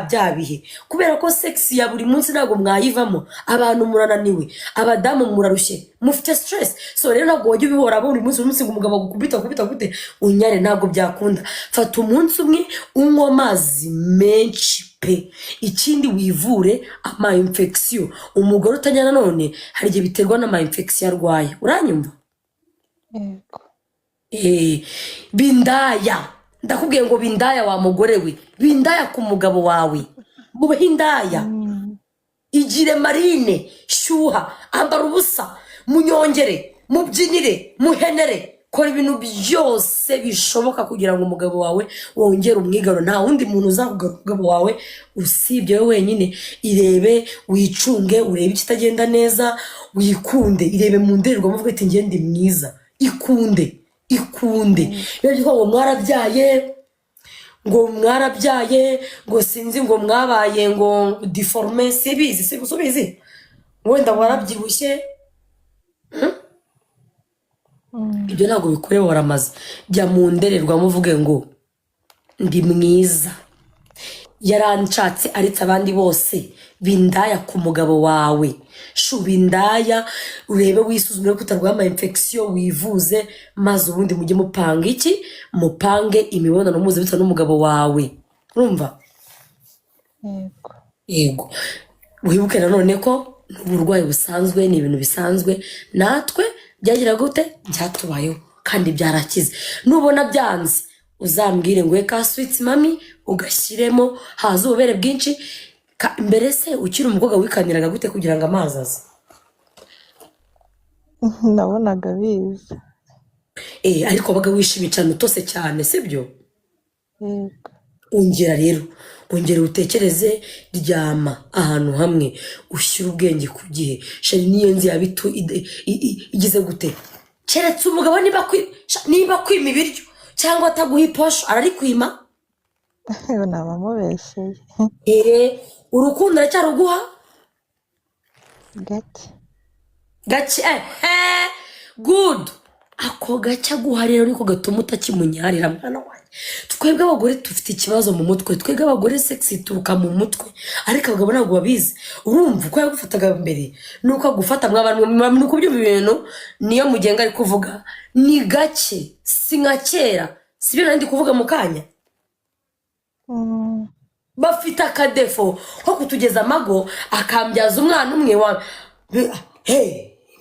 byabihe kubera ko sex ya buri munsi ntabwo mwayivamo abantu murananiwe abadamu murarushye mufite stress so rero ntabwo wajya ubihora buri munsi ngo umugabo agukubita gute unyare ntabwo byakunda fata umunsi umwe unywa amazi menshi pe ikindi wivure ama infection umugore utajyana none hari igihe biterwa n'ama infection arwaye uranyumva yego bindaya ndakubwiye ngo bindaya wa mugore we bindaya ku mugabo wawe bubeho indaya igire marine shyuha ambara ubusa munyongere mubyinire muhenere kora ibintu byose bishoboka kugira ngo umugabo wawe wongere umwigaro nta wundi muntu uzavuga umugabo wawe usibye wowe wenyine irebe wicunge urebe ikitagenda neza wikunde irebe mu ndorerwamo uvuge ati njye ndi mwiza ikunde rero ngo mwarabyaye ngo sinzi ngo mwabaye ngo deforme sibizi wenda warabyibushye ibyo ntabwo bikorewe waramaze jya mu ndorerwamo uvuge ngo ndi mwiza yaranshatse aretse abandi bose bindaya ku mugabo wawe shuba indaya urebe wisuzume ko utarwaye ama infection wivuze maze ubundi mujye mupanga iki mupange imibonano mpuzabitsina n'umugabo wawe urumva yego wibuke nanone ko uburwayi busanzwe ni ibintu bisanzwe natwe byagira gute byatubayeho kandi byarakize nubona byanze uzambwire ngo eka sweet mami ugashyiremo haza ububere bwinshi mbere se ukiri umukobwa wikaniraga gute kugira ngo amazi aze nabonaga biza ariko wabaga wishimye cyane utose cyane sibyo yego ongera rero ongera utekereze ryama ahantu hamwe ushyira ubwenge ku gihe shari niyo nzi yabitu igize gute keretse umugabo niba kwima ibiryo cyangwa ataguha iposho ararikwima nabamubesheye urukundo aracyaruguha gake good ako gake aguha rero niko gatuma utakimunyarira mwana wanjye twebwe abagore dufite ikibazo mu mutwe twebwe abagore sex ituruka mu mutwe ariko abagabo ntabwo babizi urumva uko yagufataga mbere nuko agufata mw'abantu nuko byumva ibintu niyo mugenga ari kuvuga ni gake si nka kera sibyo nandi kuvuga mu kanya bafite akadefo ko kutugeza amago akambyaza umwana umwe wa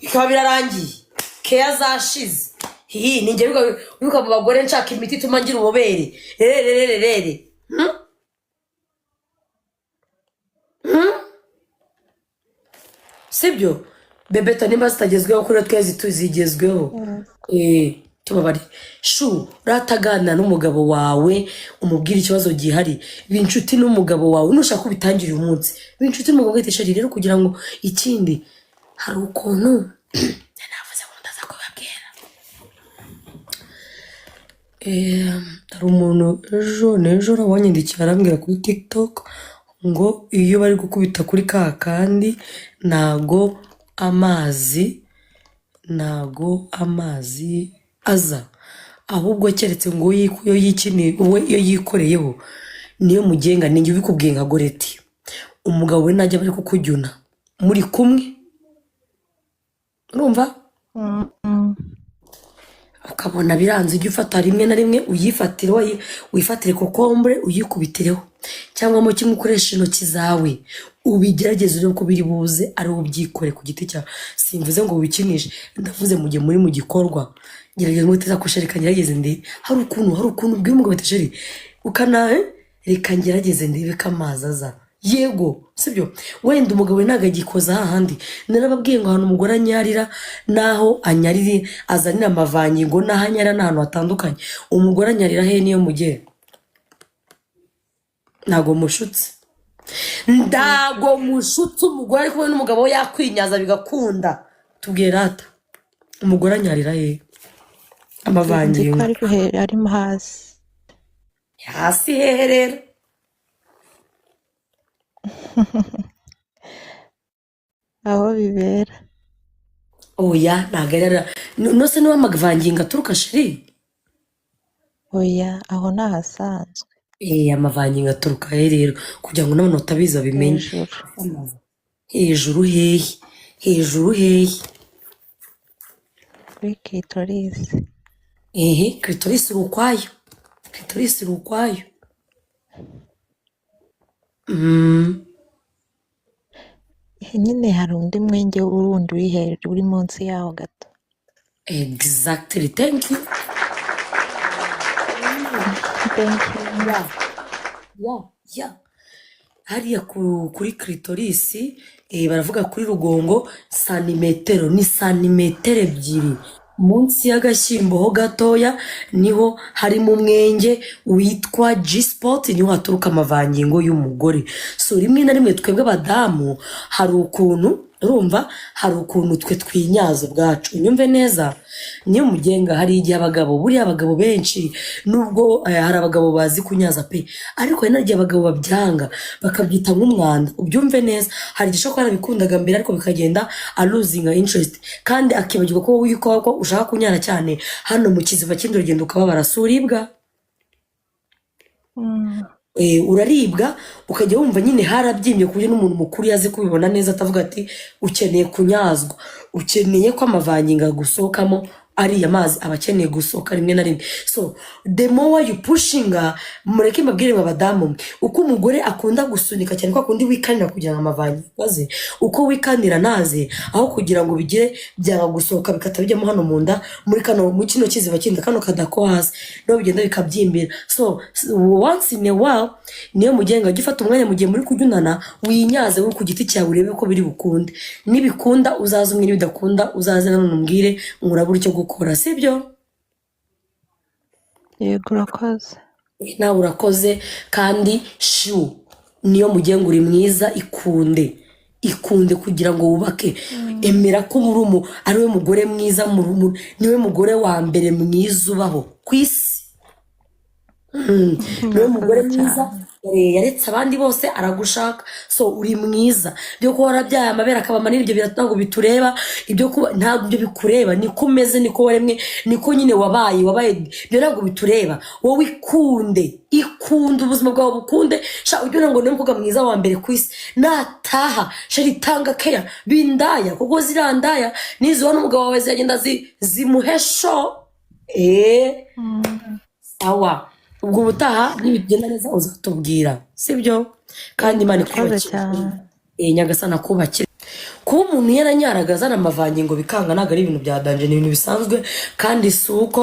bikaba birarangiye keya zashize ninjye wibuka mu bagore nshaka imiti ituma ngira ububere rere sibyo bebeto nimba zitagezweho kuri twezi tuzigezweho tubabari shu ratagana n'umugabo wawe umubwira ikibazo gihari b'inshuti n'umugabo wawe nushaka kubitangira uyu munsi b'inshuti n'umugabo witesha rero kugira ngo ikindi hari ukuntu navuze ngo ndaza kubabwira hari umuntu ejo wanyandikira arambwira kuri TikTok ngo iyo bari gukubita kuri kandi ntago amazi aza ahubwo keretse ngo iyo yikoreyeho niyo mugenga ninjye ubikubwiye nka goreti umugabo we najya bari kukujyuna muri kumwe urumva ukabona biranze ujye ufata rimwe na rimwe uyifatire wifatire kokombure uyikubitireho cyangwa mu kimwe ukoresha intoki zawe ubigerageze urebe ko biri buze ari ubyikore ku giti cyawe simvuze ngo wikinishe ndavuze mu gihe muri mu gikorwa gerageza muteza kushereka ngerageze ndebe hari ukuntu bw'uyu mugabo bitasheri reka ngerageze ndebe ko amazi aza yego sibyo wenda umugabo ntago agikoza hahandi narababwiye ngo ahantu umugore anyarira naho anyarire azanira amavangingo naho anyarira n'ahantu hatandukanye umugore anyarira he niyo mugere ntago mushutse umugore ari kumwe n'umugabo we yakwinyaza bigakunda tubwire rata umugore anyarira he amavangingo arimo hasi hehe rero aho bibera oya ntago ari nose niba amavangingo aturuka sheri oya aho ni ahasanzwe amavangingo aturuka he rero kugira ngo n'abantu batabizi babimenye hejuru hejuru hehe hejuru hehe kuri clitoris. clitoris iri ukwayo clitoris iri ukwayo Nyine hari undi mwenge wundi uri hejuru uri munsi yaho gato. exactly thank you Thank you. ya hariya kuri clitoris baravuga kuri rugongo santimetero ni santimetero ebyiri munsi y'agashyimbo ho gatoya niho harimo umwenge witwa G-spot niho haturuka amavangingo y'umugore so rimwe na rimwe twebwe abadamu hari ukuntu urumva hari ukuntu twe twinyaza ubwacu unyumve neza niyo mugenga hari igihe abagabo buriya abagabo benshi nubwo hari abagabo bazi kunyaza pe ariko hari n'igihe abagabo babyanga bakabyita nk'umwanda ubyumve neza hari igihe ushobora bikundaga mbere ariko bikagenda aluzinga interest kandi akibagirwa ko wiko ko ushaka kunyara cyane hano mu kiziba kindi urugendo ukababara suribwa uraribwa ukajya wumva nyine harabyimbye ku buryo n'umuntu mukuru yazi kubibona neza atavuga ati ukeneye kunyazwa ukeneye ko amavangingo agusohokamo ariya mazi aba akeneye gusohoka rimwe na rimwe so the more you pushinga mureke mbabwire abadamu uko umugore akunda gusunika cyane ko akundi wikanira kugira ngo amavangingo aze uko wikanira naze aho kugira ngo bigire byanga gusohoka bikata bijyamo hano mu nda muri kino kiziba kindi kano kadako hasi no bigenda bikabyimbira so once in a while niyo mugenga gifata umwanya mu gihe muri kujyunana winyaze we ku giti cyawe urebe ko biri bukunde nibikunda uzaza umwe n'ibidakunda uzaze none umbwire ngurabura icyo gukora sibyo yego urakoze nawe urakoze kandi niyo mugenga uri mwiza ikunde kugira ngo wubake emera ko ari we mugore mwiza niwe mugore wa mbere mwiza ubaho ku isi niwe mugore mwiza yaretse abandi bose aragushaka so uri mwiza byo kuba warabyaye amabere akaba manini ibyo ntabwo bitureba ibyo kuba ntabwo ibyo bikureba niko umeze niko waremwe niko nyine wabaye ibyo ntabwo bitureba wowe ikunde ubuzima bwawe bukunde ujye ngo ni umukobwa mwiza wa mbere ku isi nataha ritanga keya bindaya kuko zirandaya nizo n'umugabo wawe ziragenda zimuhesho sawa ubwo ubutaha nibigenda neza uzatubwira sibyo kandi Imana ikubakire nyagasana kubakire kuba umuntu yaranyaraga azana amavangingo bikanga ntabwo ari ibintu bya danje ni ibintu bisanzwe kandi si uko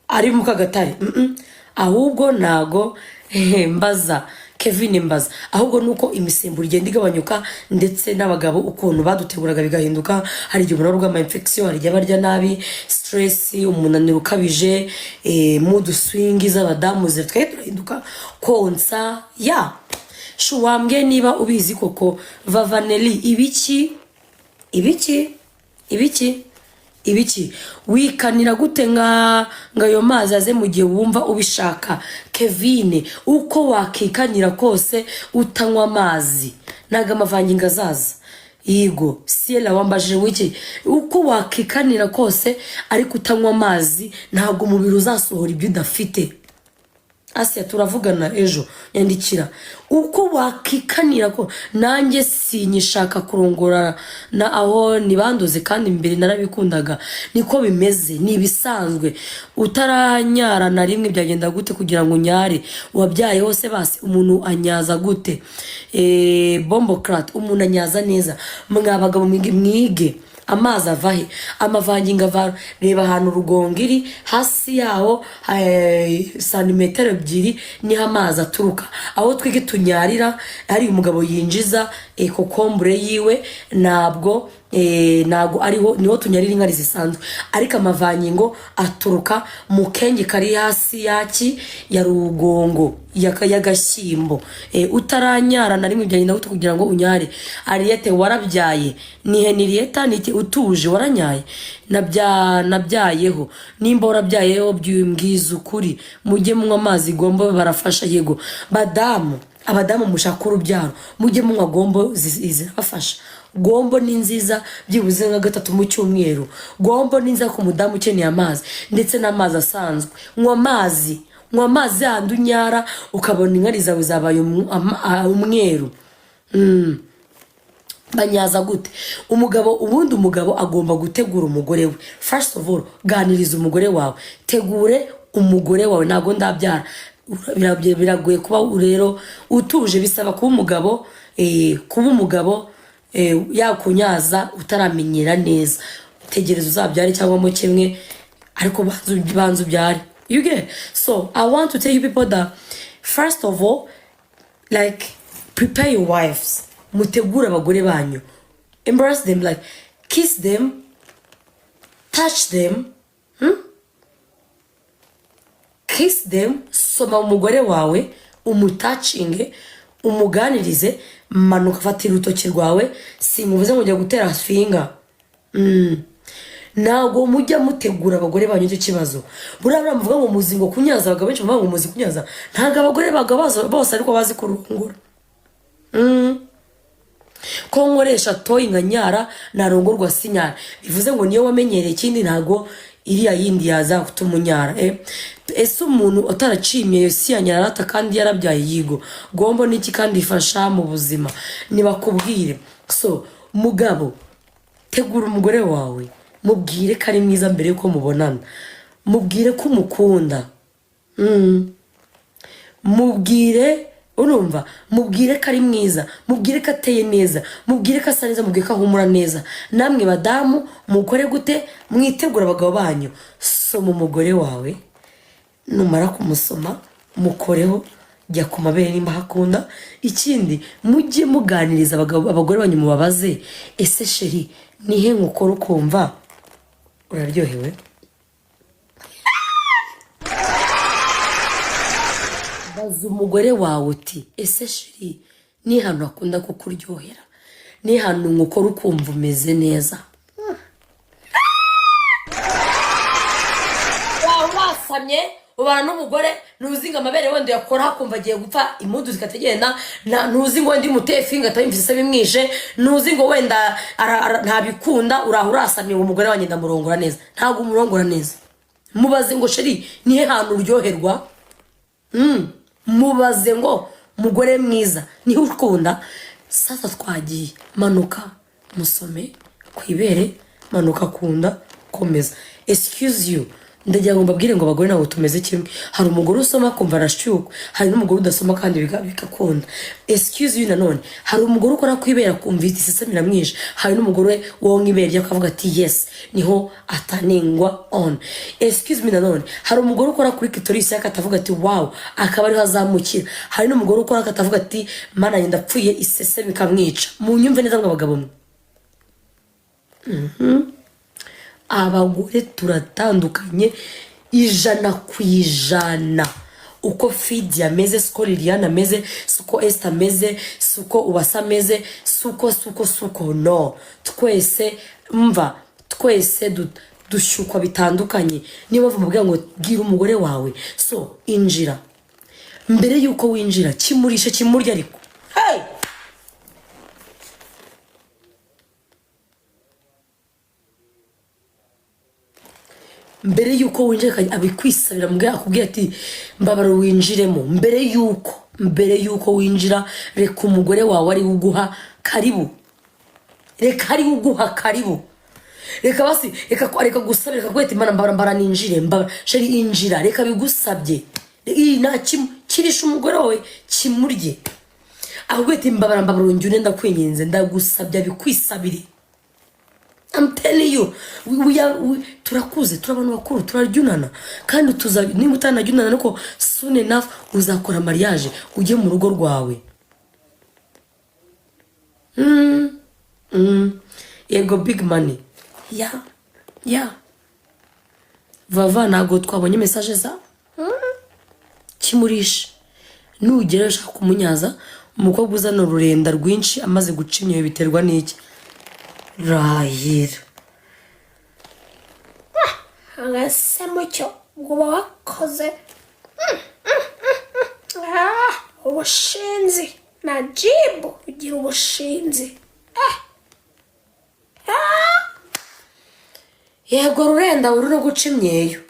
ari mu kagatare ahubwo ntago Kevin mbaza ahubwo nuko imisemburo igenda igabanyuka ndetse n'abagabo ukuntu baduteguraga bigahinduka hari igihe umuntu arwaye infection hari igihe barya nabi stress umunaniro ukabije mood swing z'abadamu zitwaye turahinduka konsa wambwe niba ubizi koko vavaneli ibiki wikanira gute ngayo mazi aze mu gihe wumva ubishaka Kevin uko wakikanira kose utanywa amazi ntago amavangingo azaza yego Siela wambajije wiki uko wakikanira kose ariko utanywa amazi ntago umubiri uzasohora ibyo udafite Asia turavugana ejo yandikira uko wakikanira ko nanjye sinyishaka kurongora na aho nibanduze kandi imbere narabikundaga niko bimeze nibisanzwe utaranyara na rimwe byagenda gute kugira ngo unyare wabyaye hose basi umuntu anyaza gute bombocrat umuntu anyaza neza mwabagabo mwige amazi avahe amavangingo ava reba ahantu rugongo iri hasi yaho santimetero ebyiri niho amazi aturuka aho twige tunyarira hari umugabo yinjiza kokombure yiwe ntabwo ariho niho tunyarira inkari zisanzwe ariko amavangingo aturuka mu kenge kari hasi ya rugongo y'agashyimbo utaranyara na rimwe byagenda gute kugira ngo unyare Ariete warabyaye ni Henrietta niki utuje waranyaye nabyayeho nimba warabyayeho byumbwiza ukuri mujye munywa amazi gombo barafasha yego abadamu mushaka urubyaro mujye munywa gombo zirafasha gombo ni nziza byibuze nka gatatu mu cyumweru. Gombo ni nziza ku mudamu ukeneye amazi ndetse n'amazi asanzwe. Nywa amazi handi unyara ukabona inkari zawe zabaye umweru. Banyaza gute ubundi umugabo agomba gutegura umugore we. First of all, ganiriza umugore wawe, tegure umugore wawe. Ntago ndabyara biragoye kuba rero utuje, bisaba kuba umugabo yakunyaza utaramenyera neza. Tegereza uzabyare cyangwa mo kimwe, ariko banzu ubyare. You get? So I want to tell you people that first of all, like, prepare your wives. Mutegura abagore banyu. Embrace them, like kiss them, touch them. Kiss them. Soma umugore wawe, umutouchinge, umuganirize, manuka fatira urutoki rwawe. Simuvuze ngo ujya gutera finger. Ntago mujya mutegura abagore banyu icyo kibazo. Buriya muvuga ngo muzi ngo kunyaza, abagabo benshi bavuga ngo muzi kunyaza. Ntago abagore bose ariko bazi kurungura. Ko nkoresha toyi nka nyara narongorwa sinyara, bivuze ngo niyo wamenyereye ikindi ntago iriya yindi yaza kutumunyara. Ese umuntu utaracimye yo si yanyarata kandi yarabyaye yigo gombo niki kandi ifasha mu buzima nibakubwire. So mugabo, tegura umugore wawe, mubwire ko ari mwiza mbere yuko mubonana, mubwire ko umukunda. Mubwire ko ari mwiza, mubwire ko ateye neza, mubwire ko asa neza, mubwire ko ahumura neza. Namwe badamu mukore gute? Mwitegura abagabo banyu. Soma umugore wawe, numara kumusoma mukoreho, jya ku mabere nimba hakunda. Ikindi mujye muganiriza abagore banyu, mubabaze, ese sheri nihe nkukora ukumva uraryohewe? Baza umugore wawe uti, ese sheri ni hano akunda kukuryohera, ni hano nkukora ukumva umeze neza? Wasamye ubana n'umugore nuzinga amabere wende yakora hakumva agiye gupfa, impudu zikategenda, nuzi ngo ndi mutefinga atabimvise bimwishe, nuzi ngo wenda ntabikunda, urasamye ngo umugore wanjye ndamurongora neza. Ntago umurongora neza. Mubaze ngo sheri nihe hantu uryoherwa? Mubaze ngo mugore mwiza nihe ukunda? Sasa twagiye, manuka musome kwibere, manuka kunda, komeza. Excuse you, ndagira ngo mbabwire ngo abagore nabo tumeze kimwe. Hari umugore usoma kumva arashyuka, hari n'umugore udasoma kandi bikakunda. Excuse you nanone, hari umugore ukora kwibera kumva isisemira mwije, hari n'umugore wonka ibere akavuga ati yes, niho atanengwa on. Excuse me nanone, hari umugore ukora kuri clitoris akatavuga ati wow, akaba ariho azamukira. Hari n'umugore ukora akatavuga ati mana yenda pfuye isesemi kamwica. Munyumve neza ngo abagabo mwe. Abagore turatandukanye 100%. Uko Fidi ameze, suko Liliana ameze, suko Esther ameze, suko Uwasa ameze, suko no. Twese dushyukwa bitandukanye. Niba mvuga ngo gira umugore wawe, so injira. Mbere yuko winjira kimurisha kimurya ariko. Hey! Mbere yuko winjira abikwisabira mbwa akubwira ati mbabaro winjiremo. Mbere yuko winjira reka umugore wawe ari uguha karibu. Reka basi reka gusabira reka kwete imana mbara ninjire sheri injira reka bigusabye. Nta kirisha umugore wawe kimurye. Ahubwete mbabaro njye ndakwinginze ndagusabye abikwisabire. I'm telling you, turakuze, turabana bakuru, turaryunana. Kandi niba utanaryunana nuko soon enough uzakora mariage ujye mu rugo rwawe. Ego big money. Yeah. Vava ntago twabonye message za kimurisha. Nugera ushaka kumunyaza, umukobwa uzana ururenda rwinshi amaze guca imyoyo biterwa n'iki? Rahira. Agasemo cyo ngo wakoze. Ubushinzi. Najibu ugira ubushinzi. yego rurenda uri no guca imyeyo.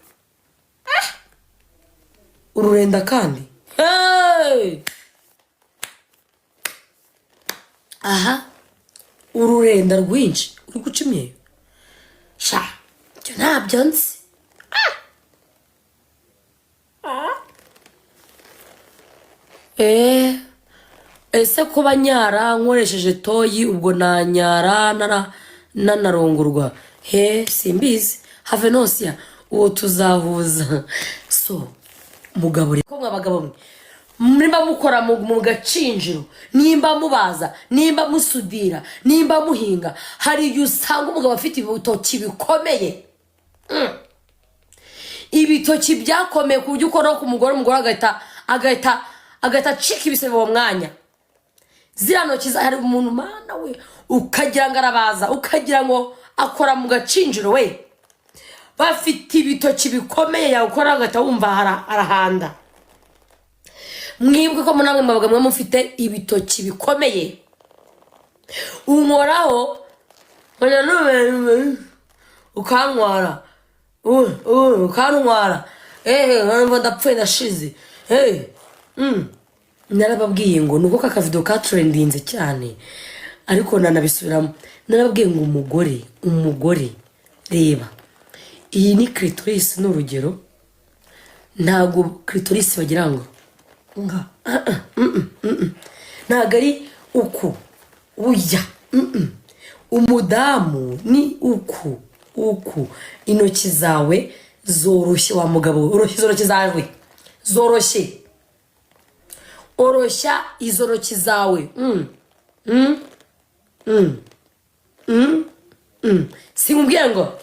Ururenda kandi hey! Aha ururenda rwinshi uri guca imyeyo sha ibyo ntabyo nzi. Ese kuba nyara nkoresheje toyi ubwo nanyara nanarongorwa he simbizi have nosia uwo tuzahuza so mugabo reko mwabagabo mwe nimba mukora mu gacinjiro nimba mubaza nimba musudira nimba muhinga hari igihe usanga umugabo afite ibitoki bikomeye ibitoki byakomeye ku buryo ukora ku mugore agahita acika ibisebe uwo mwanya. Ziriya ntoki hari umuntu mana we ukagira ngo arabaza ukagira ngo akora mu gacinjiro we bafite ibitoki bikomeye yakora agahita wumva arahanda. Mwibwe ko munamwe mwabaga mwe mufite ibitoki bikomeye unkoraho ukantwara ukantwara nkumva ndapfuye ndashize narababwiye ngo nuko kakavido ka trendinze cyane ariko nanabisubiramo narababwiye ngo umugore reba iyi ni clitoris n'urugero ntago clitoris bagira ngo nga ntago ari uku uya umudamu ni uku intoki zawe zoroshye wa mugabo intoki zawe zoroshye oroshya izo ntoki zawe sinkubwiye ngo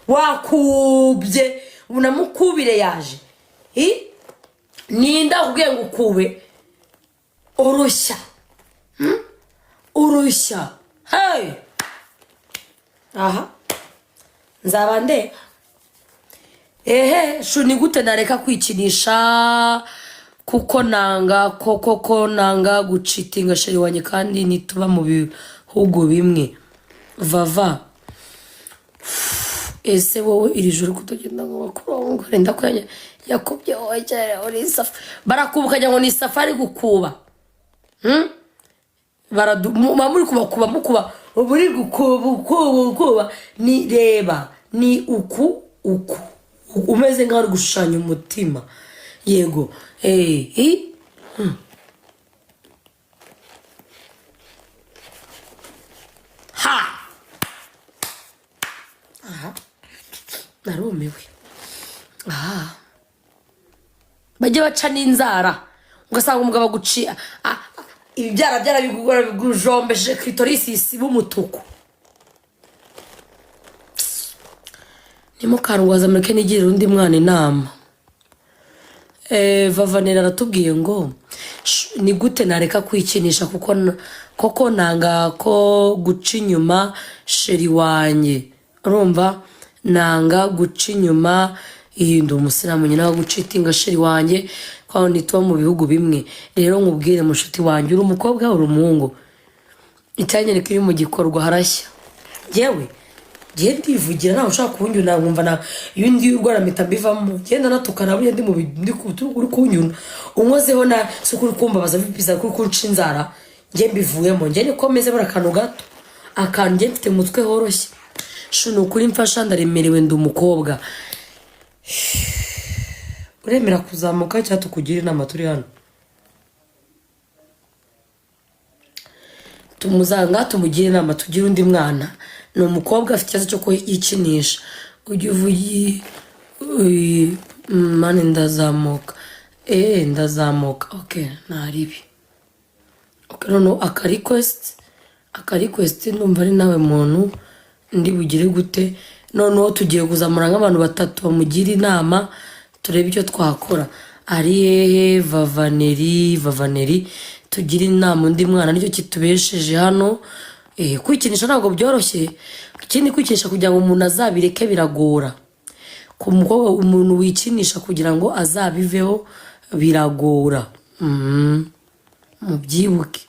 wakubye unamukubire yaje ninda kubwiye ngo ukube oroshya oroshya hey aha nzaba ndeba shuni gute nareka kwikinisha kuko nanga koko nanga gucitinga sheri wanye kandi nituba mu bihugu bimwe vava ese wowe iri joro kutagenda ngo bakuru renda ko yakubye wowe cyane uri safa barakubukanya ngo ni safari gukuba muri kubakuba mukuba buri gukuba ni reba ni uku umeze nkaho uri gushushanya umutima yego ha aha narumiwe bajye baca n'inzara ugasanga umugabo aguciye ibibyara byarabigugora bigujombeje clitoris b'umutuku nimukarwaza mureke nigirira undi mwana inama. Vavanera aratubwiye ngo ni gute nareka kwikinisha koko nanga ko guca inyuma sheri wanye urumva nanga guca inyuma ihinda umusiramu nyina gucitinga sheri wanye kwa nitwa mu bihugu bimwe rero nkubwire mushuti wanje uri umukobwa uri umuhungu itanyene kiri mu gikorwa harashya yewe ndivugira nawe ushaka kunyuna nkumva na yundi urwara mitabivamo genda natukana buri ndi mu ndi uri kunyuna unkozeho na sukuri kumbabaza vipiza kuri kunca inzara nge mbivuyemo nge nikomeze barakantu gato akantu nge mfite mutwe horoshye shuno kuri mfasha ndaremerewe ndi umukobwa uremera kuzamuka cyangwa tukugira inama turi hano tumuzanga tumugire inama tugire undi mwana ni umukobwa afite ikibazo cyo kuyikinisha ujye uvuye mani ndazamuka ndazamuka ntaribi noneho akarequest numva ari nawe muntu ndi bugire gute noneho tugiye kuzamura nk'abantu batatu bamugira inama turebe icyo twakora ari hehe vavaneri tugira inama undi mwana nicyo kitubesheje hano kwikinisha ntabwo byoroshye ikindi kwikinisha kugira ngo umuntu azabireke biragora ku mukobwa umuntu wikinisha kugira ngo azabiveho biragora mubyibuke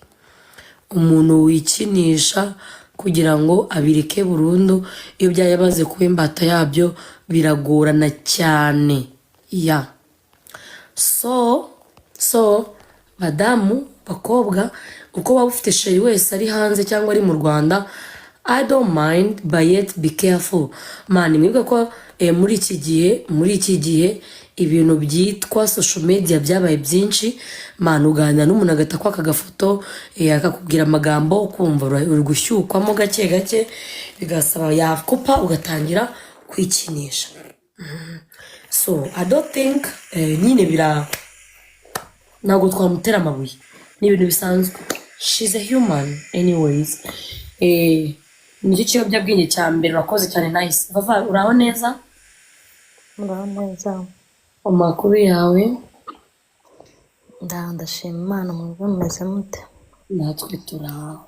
umuntu wikinisha kugira ngo abireke burundu. Iyo byamaze kuba imbata yabyo biragorana cyane. Ya so badamu bakobwa, uko waba ufite sheri wese ari hanze cyangwa ari mu Rwanda, I don't mind, but yet be careful. Man, mwibuke ko muri iki gihe ibintu byitwa social media byabaye byinshi. Man, uganira n'umuntu agata kwaka agafoto, akakubwira amagambo ukumva uri gushyukwamo gake gake, bigasaba yakupa ugatangira kwikinisha. So I don't think nyine ntabwo twamutera amabuye, ni ibintu bisanzwe. She's a human anyways. Nicyo kiyobyabwenge cya mbere. Urakoze cyane. Nice Vava, uraho neza? Muraho neza. Amakuru yawe? Ndashima Imana. Mwebwe mumeze mute? Natwe turaho.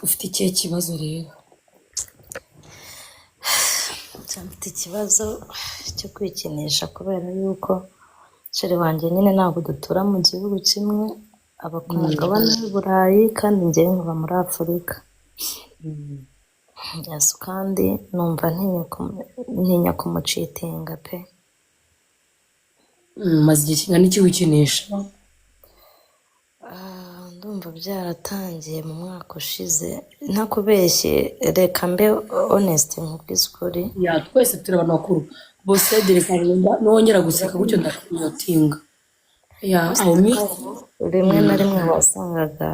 Ufite ikihe kibazo rero? Mfite ikibazo cyo kwikinisha kubera yuko sheri wanjye nyine ntabwo dutura mu gihugu kimwe, aba ku mugabane w'i Burayi kandi njyewe nkaba muri Afurika. Yes, kandi numva ntinya kumucitinga pe. Maze igihe kingana iki wikinisha? Ndumva byaratangiye mu mwaka ushize, ntakubeshye. Reka mbe honest nkubwize ukuri. Ya twese turi abantu bakuru. Bose dereka nongera guseka gutyo ndakunyotinga. Ya rimwe na rimwe wasangaga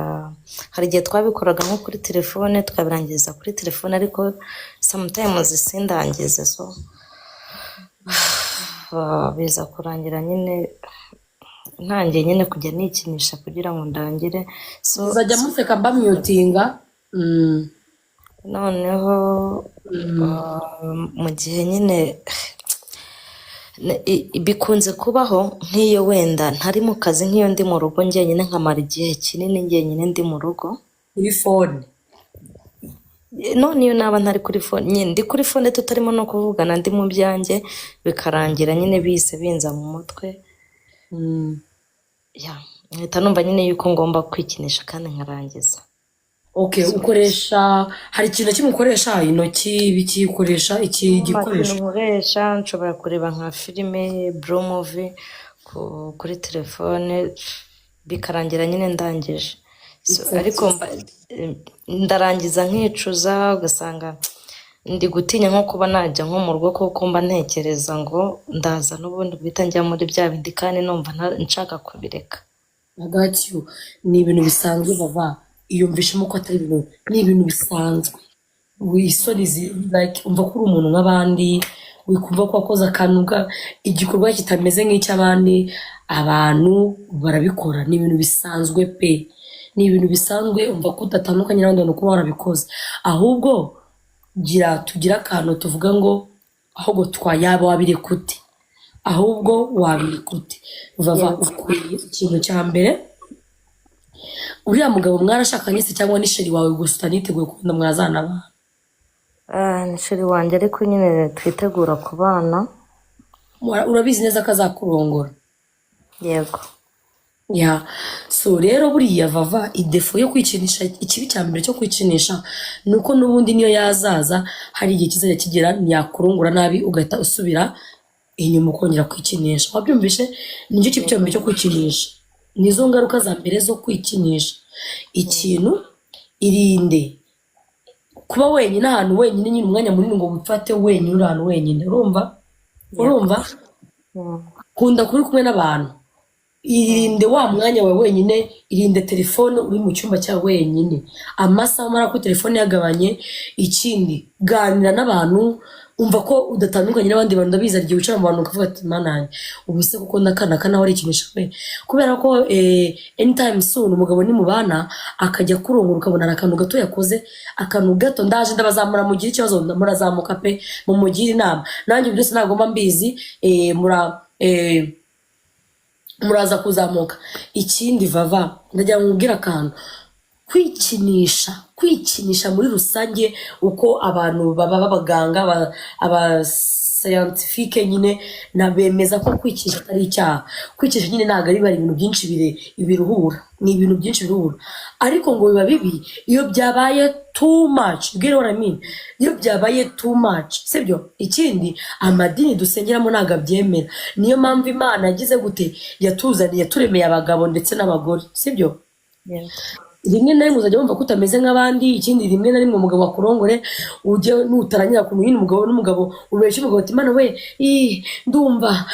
hari igihe twabikoraga nko kuri telefone tukabirangiza kuri telefone, ariko sometimes sindangize, so biza kurangira nyine ntangiye nyine kujya nikinisha kugira ngo ndangire. So uzajya museka mbamyotinga. noneho mu gihe nyine bikunze kubaho nk'iyo wenda ntari mu kazi, nk'iyo ndi mu rugo njyenyine nkamara igihe kinini njyenyine ndi mu rugo kuri phone. none iyo naba ntari kuri phone, nyine ndi kuri phone tutarimo no kuvugana, ndi mu byanjye, bikarangira nyine bise binza mu mutwe. Ya nkahita numva nyine yuko ngomba kwikinisha kandi nkarangiza. Okay, ukoresha hari ikintu kimwe ukoresha intoki, biki ukoresha iki gikoresho? Nkoresha nshobora kureba nka filime, blue movie kuri telefone, bikarangira nyine ndangije. So ariko ndarangiza nkicuza, ugasanga ndi gutinya nko kuba najya nko mu rugo kuko mba ntekereza ngo ndaza n'ubundi guhita njya muri bya bindi kandi numva nshaka kubireka. Agacyo ni ibintu bisanzwe Vava. Iyumvishemo ko atari ibintu, ni ibintu bisanzwe. Wisorize like umva ko uri umuntu nk'abandi, wikumva ko wakoze akantu igikorwa kitameze nk'icy'abandi. Abantu barabikora, ni ibintu bisanzwe pe, ni ibintu bisanzwe. Umva ko udatandukanye n'abandi bantu kuba warabikoze, ahubwo tugira akantu tuvuga ngo ahubwo twayaba wabirekuti, ahubwo wabirekuti. Vava, ukwiye ikintu cya mbere, uriya mugabo mwarashakanye se cyangwa ni sheri wawe gusa utaniteguye kubona mwazana abana? Ni sheri wanjye ariko nyine twitegura kubana. Urabizi neza ko azakurongora? Yego. Ya so rero buriya Vava, idefo yo kwikinisha, ikibi cya mbere cyo kwikinisha nuko n'ubundi niyo yazaza hari igihe kizajya kigera ntiyakurongora nabi, ugahita usubira inyuma ukongera kwikinisha. Wabyumvishe? Nicyo kibi cya mbere cyo kwikinisha, nizo ngaruka za mbere zo kwikinisha. Ikintu irinde kuba wenyine ahantu wenyine, nyine umwanya munini ngo wifate wenyine uri ahantu wenyine. Urumva? Kunda kuri kumwe n'abantu. Irinde wa mwanya wawe wenyine, irinde telefone uri mu cyumba cyawe wenyine, amasaha umara kuri telefone yagabanye. Ikindi, ganira n'abantu, umva ko udatandukanye n'abandi bantu. Ndabizi igihe wicara mu bantu ukavuga ati mana yanjye ubu se kuko nakana aho ari ikinisha we, kubera ko anytime soon umugabo ni mubana akajya kurongora ukabona ari akantu gato yakoze, akantu gato. Ndaje ndabazamura mugira ikibazo, murazamuka pe mumugira inama. Nanjye byose nagomba mbizi, muraza kuzamuka. Ikindi Vava, ndagira ngo ubwire akantu, kwikinisha muri rusange, uko abantu baba b'abaganga, scientifique nyine nabemeza ko kwikinisha atari icyaha. Kwikinisha nyine ntabwo ari ibintu byinshi biruhura, ni ibintu byinshi biruhura, ariko ngo biba bibi iyo byabaye too much. You get what I mean? Iyo byabaye too much, sibyo? Ikindi amadini dusengeramo ntabwo abyemera, niyo mpamvu Imana yagize gute, yatuzaniye, yaturemeye abagabo ndetse n'abagore, sibyo? Yego. Rimwe na rimwe uzajya wumva ko utameze nk'abandi. Ikindi rimwe na rimwe umugabo akurongore ujye nutaranyira ku nyine umugabo n'umugabo ubeshya umugabo ati mana we ndumva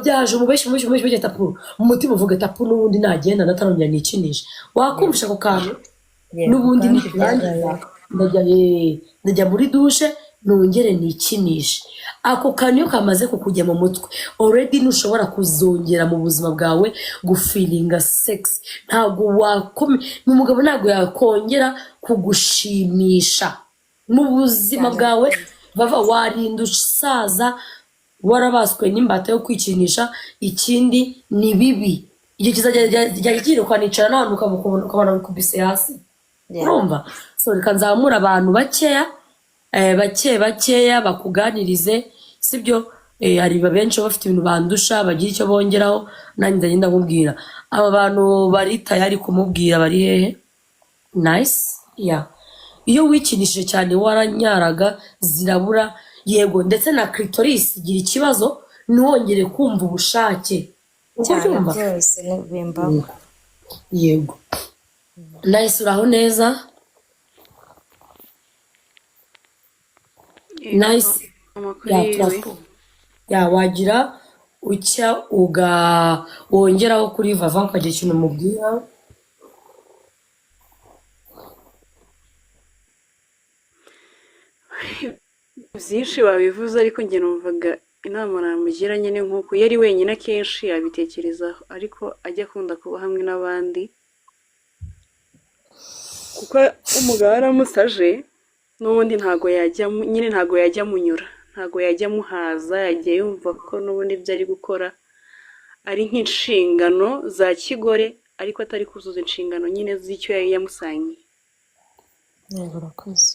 byaje, umubeshye tapu, umutima uvuga tapu, n'ubundi nagenda ndatarongera nikinisha. Wakumvisha ako kantu Yego, n'ubundi kandi niturangiza byabaye. ndajya muri dushe nongere nikinishe. Ako kantu iyo kamaze kukujya mu mutwe already ntushobora kuzongera mu buzima bwawe gufilinga sex. Ntabwo umugabo ntabwo yakongera kugushimisha mu buzima bwawe. Bava warinda usaza warabaswe n'imbata yo kwikinisha. Ikindi ni bibi, igihe kizajya kiruka nicara n'abantu ukabona bikubise hasi. Urumva? So reka nzamura abantu bakeya bakuganirize, sibyo? Hari benshi bafite ibintu bandusha bagira icyo bongeraho, nanjye ndagenda nkubwira. Aba bantu bari tayari kumubwira bari hehe? Nice. Yeah. Iyo wikinishije cyane waranyaraga zirabura, yego, ndetse na clitoris igira ikibazo, ntiwongere kumva ubushake. Uko Cyane byumva? rwose bimbaho. Yego. Nice, uraho neza? Nice. amakuru Ya, yiwe turako. Ya, wagira ucya wongeraho kuri Vava ukagira ikintu umubwira. byinshi babivuze, ariko njye numvaga inama namugira nyine nk'uko yari wenyine akenshi yabitekerezaho, ariko ajya akunda kuba hamwe n'abandi, kuko umugabo aramusaje n'ubundi ntabwo yajya amunyura, ntabwo yajya amuhaza. yagiye yumva ko n'ubundi ibyo ari gukora ari nk'inshingano za kigore, ariko atari kuzuza inshingano nyine z'icyo yari yamusangiye. Yego, urakoze.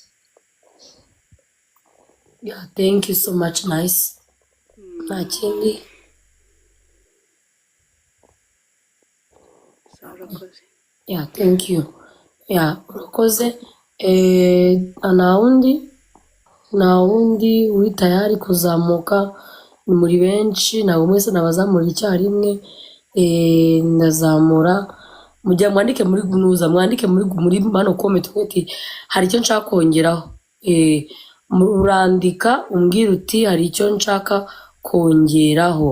Yeah, thank you so much. Nice. Nta kindi. Urakoze. Yeah, thank you. Yeah, urakoze. Nta wundi uri tayari kuzamuka, ni muri benshi, ntabwo mwese nabazamura icyarimwe. Ndazamura, mujya mwandike muri gunuza, mwandike muri mano comment uti hari icyo nshaka kongeraho. Urandika umbwira uti hari icyo nshaka kongeraho.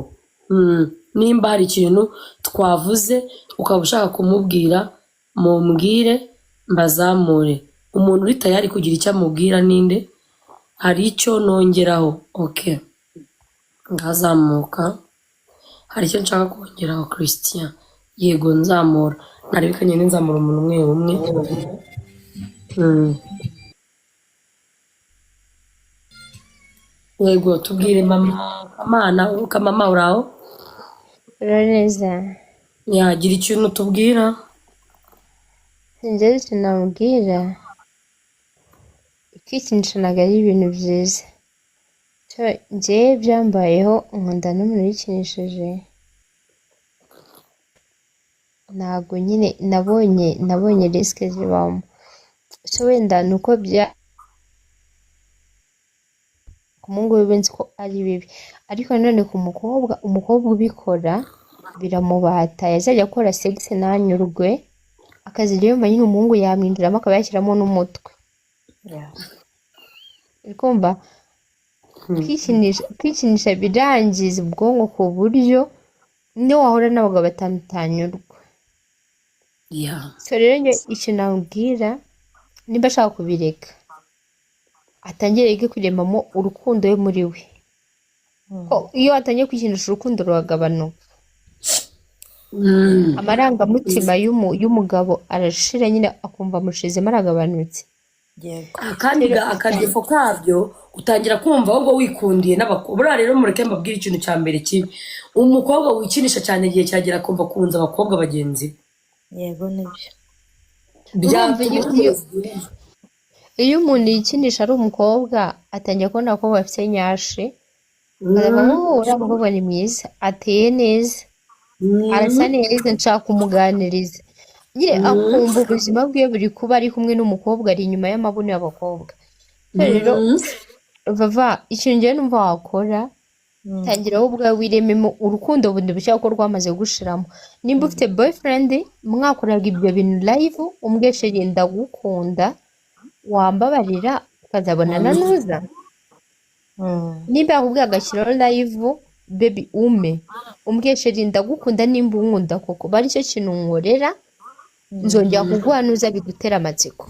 Nimba hari ikintu twavuze ukaba ushaka kumubwira, mumbwire mbazamure. Umuntu uri tayari kugira icyo amubwira ninde? Hari icyo nongeraho? Okay, ngazamuka. Hari icyo nshaka kongeraho Christian? Yego, nzamura. Narebekanye nzamura umuntu umwe. Yego, tubwire mama uraho? Urareza. Yagira ikintu tubwira? Sinzi icyo namubwira. Kwikinisha ntabwo ari ibintu byiza. Njyewe byambayeho nkunda n'umuntu wikinishije. Ntabwo nyine nabonye risike zibamo. Wenda ni uko ku muhungu we nzi ko ari bibi, ariko nanone ku umukobwa ubikora biramubata. yazajya akora sex ntanyurwe, akazajya yumva nyine umuhungu yamwinjiramo akaba yashyiramo n'umutwe. Kumva kwikinisha birangiza ubwonko ku buryo niyo wahura n'abagabo batanu utanyurwa. So rero icyo namubwira, niba ashaka kubireka atangire yige kuremamo urukundo we muri we. Iyo atangiye kwikinisha urukundo ruragabanuka, amarangamutima y'umugabo arashira, nyine akumva amushizemo aragabanutse. Kandi akadefo kabyo utangira kumva ahubwo wikundiye n'abakobwa. Buriya rero mureke mbabwire ikintu cya mbere kibi, umukobwa wikinisha cyane igihe cyagera akumva kunza abakobwa bagenzi be. Yego, nibyo. Iyo umuntu yikinisha ari umukobwa atangira kubona abakobwa bafite nyashi, aravuga ngo uriya mukobwa ni mwiza ateye neza arasa neza nshaka kumuganiriza nyine akumva ubuzima bwiwe buri kuba ari kumwe n'umukobwa ari inyuma y'amabuno y'abakobwa rero vava ikintu ngewe numva wakora tangira wowe ubwawe wirememo urukundo bundi bushya ko rwamaze gushiramo nimba ufite boyfriend mwakoraga ibyo bintu live umbweshe ndagukunda wambabarira ukazabonana nuza nimba yakubwiye agashyiraho live baby umbweshe ndagukunda nimba unkunda koko bari cyo kintu nkorera nzongera kuguha nuza bigutera amatsiko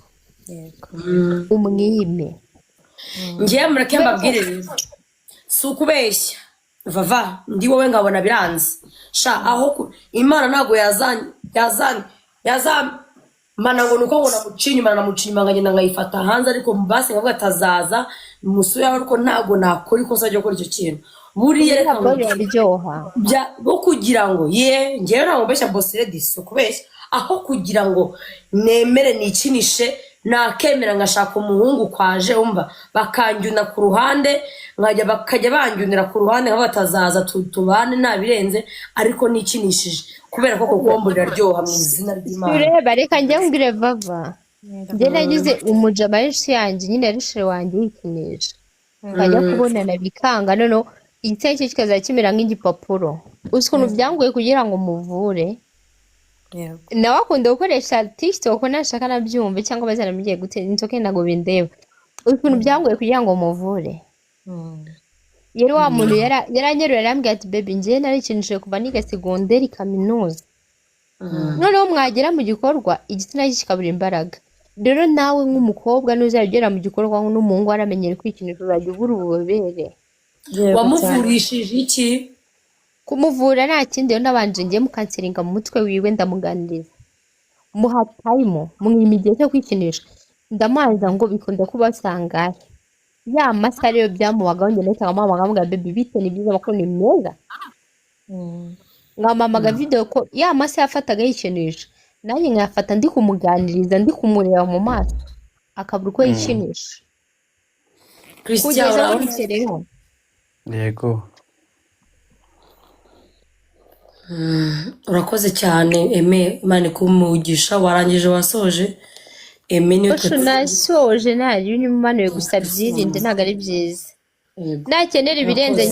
umwime ngiye mureke mbabwire rero si ukubeshya vava ndi wowe ngabona biranze sha aho imana ntago yazamana ngo nuko ngo namuciye inyuma nkagenda nkayifata hanze ariko basi nkavuga atazaza umusore yawe ariko ntago nakora ikosa ryo gukora icyo kintu buriya reka biraryoha bo kugira ngo ngewe ntabwo mbeshya bosire disi ukubeshya aho kugira ngo nemere nikinishe nakemera ngashaka umuhungu kwaje umva bakanjyuna ku ruhande bakajya banjyunira ku ruhande nka batazaza tubane nabirenze ariko nikinishije kubera ko kokombo riraryoha mu izina ry'Imana ureba reka njye ngire vava njye nagize umuja benshi yanjye nyine rushe wanjye yikinisha nkajya kubonana bikanga none igitsina kikaza kimera nk'igipapuro uzi ukuntu byangoye kugira ngo muvure nawe akunda gukoresha TikTok nashaka nabyumve cyangwa bazanamugiye gutera inzoke ntago bindeba ukuntu byangoye kugira ngo muvure yari wa muntu yaranyeruye arambwira ati baby njye narikinishije kuva niga segonderi kaminuza noneho mwagera mu gikorwa igitsina kikabura imbaraga rero nawe nk'umukobwa n'uzagera mu gikorwa n'umuhungu waramenyere kwikinisha urajya ubura ububobere wamuvurishije iki kumuvura nta kindi rero nabanje ngiye mukanseringa mu mutwe wiwe ndamuganiriza muha time mwima igihe cyo kwikinisha ndamubaza ngo bikunda kuba sangahe ya masaha rero byamubagaho njye nahita nkamuhamagara baby bite ni byiza makuru ni meza nkamamaga video ko ya masaha yafataga yikinisha nanjye nkafata ndi kumuganiriza ndi kumureba mu maso akabura uko yikinisha kugeza rero yego urakoze cyane eme imana ikumugisha warangije wasoje eme niyo nasoje ntari unimanuye gusa byirinde ntabwo ari byiza nakenera ibirenze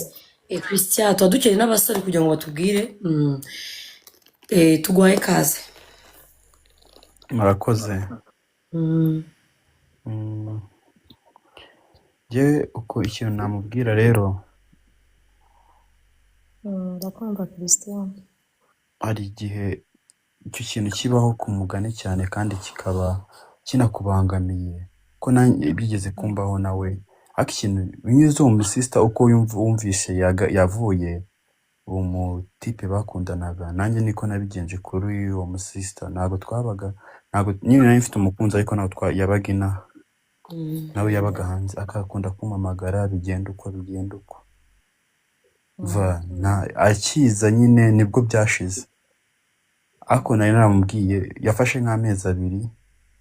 Christian tuba dukeneye n'abasore kugira ngo batubwire tuguhaye ikaze murakoze njyewe uko ikintu namubwira rero ndakumva Christian hari igihe icyo kintu kibaho ku mugani cyane kandi kikaba kinakubangamiye ko nanjye bigeze kumbaho nawe ariko ikintu binyuze uwo musista uko wumvise yavuye uwo mutipe bakundanaga nanjye niko nabigenje kuri uwo musista ntabwo nyine nari mfite umukunzi ariko ntabwo yabaga inaha nawe yabaga hanze akakunda kumpamagara bigenda uko akiza nyine nibwo byashize ariko nari naramubwiye yafashe nk'amezi 2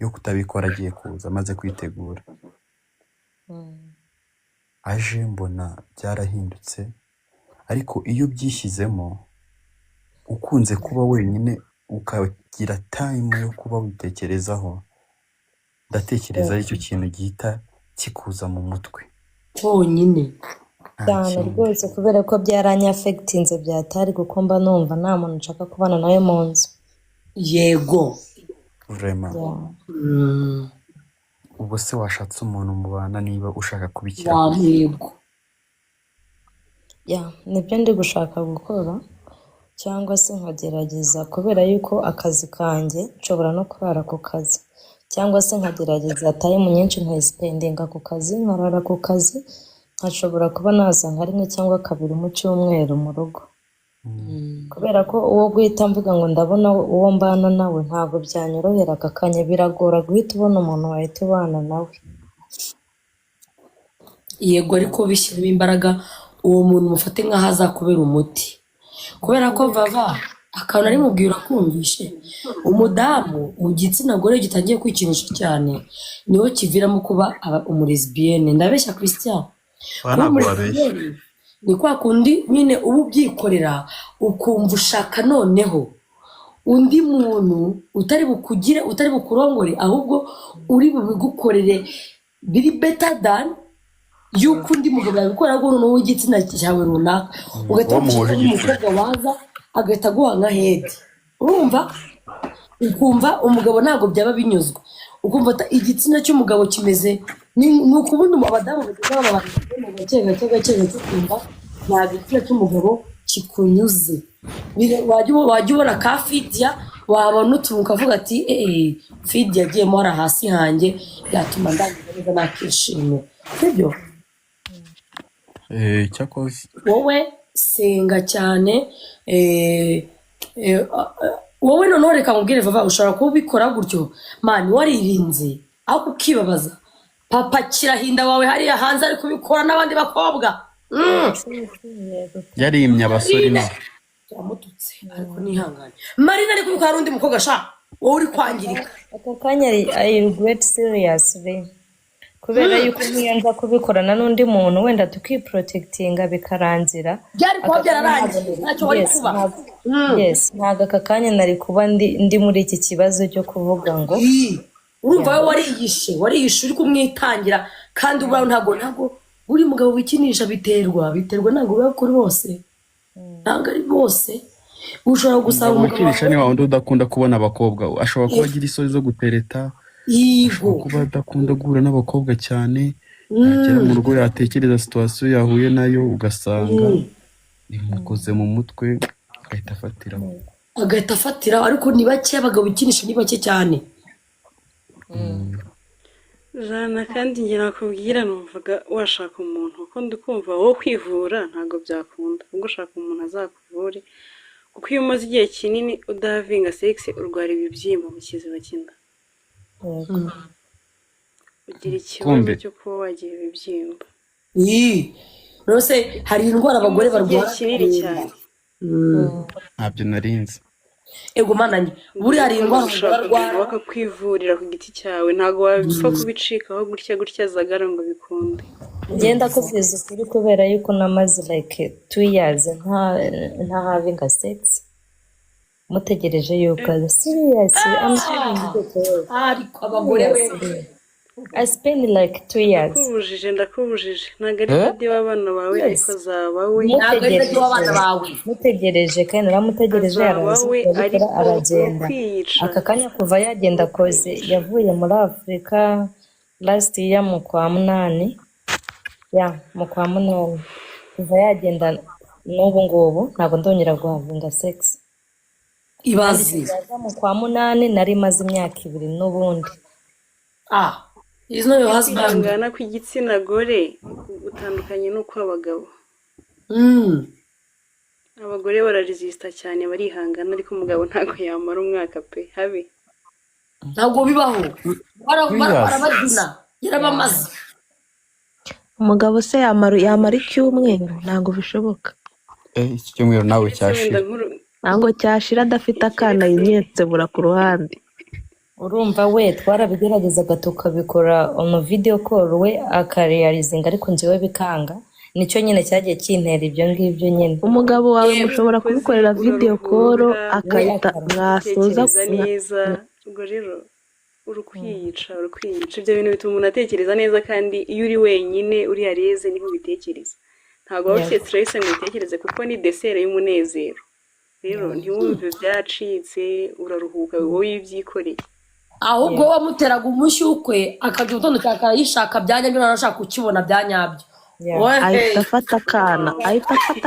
yo kutabikora agiye kuza amaze kwitegura aje mbona byarahindutse ariko iyo byishyizemo ukunze kuba wenyine ukagira time yo kuba witekerezaho ndatekereza aricyo kintu gihita kikuza mu mutwe cyonyine cyane rwose kubera ko byaranyafegitinze byatari kuko mba numva nta muntu nshaka kubana nawe mu nzu yego vraiment ubwo se washatse umuntu mubana niba ushaka kubikira yego nibyo ndi gushaka gukora cyangwa se nkagerageza kubera yuko akazi kanjye nshobora no kurara ku kazi cyangwa se nkagerageza time nyinshi nkayisipendinga ku kazi nkarara ku kazi nkashobora kuba naza nka 1 cyangwa 2 mu cyumweru mu rugo kubera ko uwo guhita mvuga ngo ndabona uwo mbana nawe ntabwo byanyorohera akakanya biragora guhita ubona umuntu wahita ubana nawe yego ariko bishyiramo imbaraga uwo muntu mufate nk'aho azakubera umuti kubera ko vava akantu ari mubwira kumvishe umudamu mu gitsina gore gitangiye kwikinisha cyane niho kiviramo kuba umulesbienne ndabeshya Christian ni kwa kundi nyine uba ubyikorera ukumva ushaka noneho undi muntu utari bukurongore ahubwo uri bubigukorere biri better than yuko undi mugabo yabikora ngo noneho w'igitsina cyawe runaka ugahita wamuhoje igitsina umukobwa waza agahita aguha nka hedi urumva ukumva umugabo ntabwo byaba binyuzwa ukumva igitsina cy'umugabo kimeze ni ukubundi abadamu bageze abantu gake ukumva ntabwo igitsina cy'umugabo kikunyuze wajya ubona ka fidiya wabona utuntu ukavuga ati fidiya agiyemo hariya hasi hanjye yatuma ndangiza neza nakishimira sibyo cyakoze wowe senga cyane wowe noneho reka mubwire vava ushobora kuba ubikora gutyo mani waririnze aho kukibabaza papa kirahinda wawe hariya hanze ari kubikora n'abandi bakobwa yarimye abasore na turamututse ariko nihangane marina ari kubikora hari undi mukobwa sha wowe uri kwangirika aka kanya I regret seriously kubera yuko niyo nza kubikorana n'undi muntu wenda tukiprotectinga bikarangira byari kuba byararangiye ntacyo wari kuba yes ntabwo aka kanya nari kuba ndi muri iki kibazo cyo kuvuga ngo urumva wowe wariyishe uri kumwitangira kandi ubaho ntabwo buri mugabo wikinisha biterwa ntabwo biba kuri bose ntabwo ari bose ushobora gusanga umugabo wikinisha ni wa wundi udakunda kubona abakobwa ashobora kuba agira isoni zo gutereta ashobora kuba adakunda guhura n'abakobwa cyane yagera mu rugo yatekereza situwasiyo yahuye nayo ugasanga imukoze mu mutwe agahita afatiraho ariko ni bake abagabo bikinisha ni bake cyane jana kandi njye nakubwira numvaga washaka umuntu kuko ndikumva wowe kwivura ntabwo byakunda ubwo ushaka umuntu azakuvure kuko iyo umaze igihe kinini udavinga sex urwara ibibyimba mu kiziba cy'inda ugira ikibazo cyo kuba wagira ibibyimba rwose hari indwara abagore barwara kinini cyane ntabyo narinzi ego mananye buriya hari indwara barwara bakakwivurira ku giti cyawe ntabwo wapfa kubicikaho gutya zagara ngo bikunde ngenda kubwiza ukuri kubera yuko namaze like 2 years nta having a sex mutegereje yuko seriously I'm telling you ariko abagore we I spend like 2 years ndakubujije ntabwo ari kadi w'abana bawe ariko zabawe mutegereje kandi naramutegereje aragenda aka kanya kuva yagenda koze yavuye muri Afurika last year mu kwa munani kuva yagenda n'ubu ngubu ntabwo ndongera guhavinga sex ibaze mu kwa munani nari maze imyaka 2 n'ubundi is not your husband ngana kw'igitsina gore utandukanye n'uko abagabo abagore bararesista cyane barihangana ariko umugabo ntago yamara umwaka pe habe ntabwo bibaho barabaduna yarabamaze umugabo se yamara icyumweru ntabwo bishoboka iki cyumweru nawe cyashira ntabwo cyashira adafite akana yinyetse bura ku ruhande urumva we twarabigeragezaga tukabikora on video call we akarealizinga ariko njyewe bikanga nicyo nyine cyagiye kintera ibyo ngibyo nyine umugabo wawe mushobora kubikorera video call akahita mwasoza neza ubwo rero urukwiyica ibyo bintu bituma umuntu atekereza neza kandi iyo uri wenyine uri areze niho ubitekereza ntabwo waba ufite stress ngo ubitekereze kuko ni desert y'umunezero rero ntiwumve byacitse uraruhuka wowe ibyikoreye ahubwo wamuteraga umushyukwe akajya utondo cyakayishaka byanyabyo narashaka kukibona byanyabyo ahita afata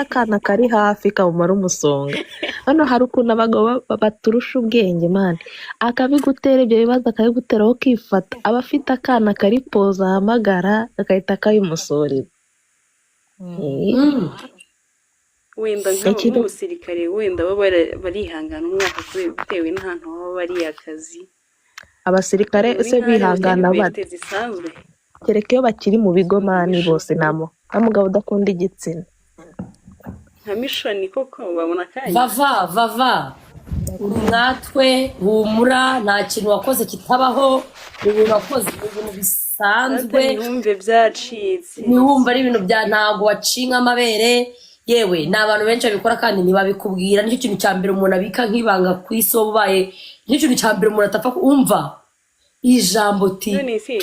akana kari hafi kamumara umusonga hano hari ukuntu abagabo baturusha ubwenge mani akabigutera ibyo bibazo akabiguteraho ukifata aba afite akana kari poza ahamagara agahita kabimusorera wenda nk'umusirikare wenda baba barihangana umwaka bitewe n'ahantu baba bari akazi abasirikare se bihangana bate kereka iyo bakiri mu bigo mani bose nta mugabo udakunda igitsina nka mishoni koko babona kandi vava natwe humura nta kintu wakoze kitabaho ubu wakoze ibintu bisa bisanzwe ntiwumve byacitse ntiwumva ari ibintu bya ntago wacinga amabere yewe ni abantu benshi babikora kandi ntibabikubwira. nicyo kintu cya mbere umuntu abika nk'ibanga ku isi wabaye, nicyo kintu cya mbere umuntu atapfa kumva ijambo ti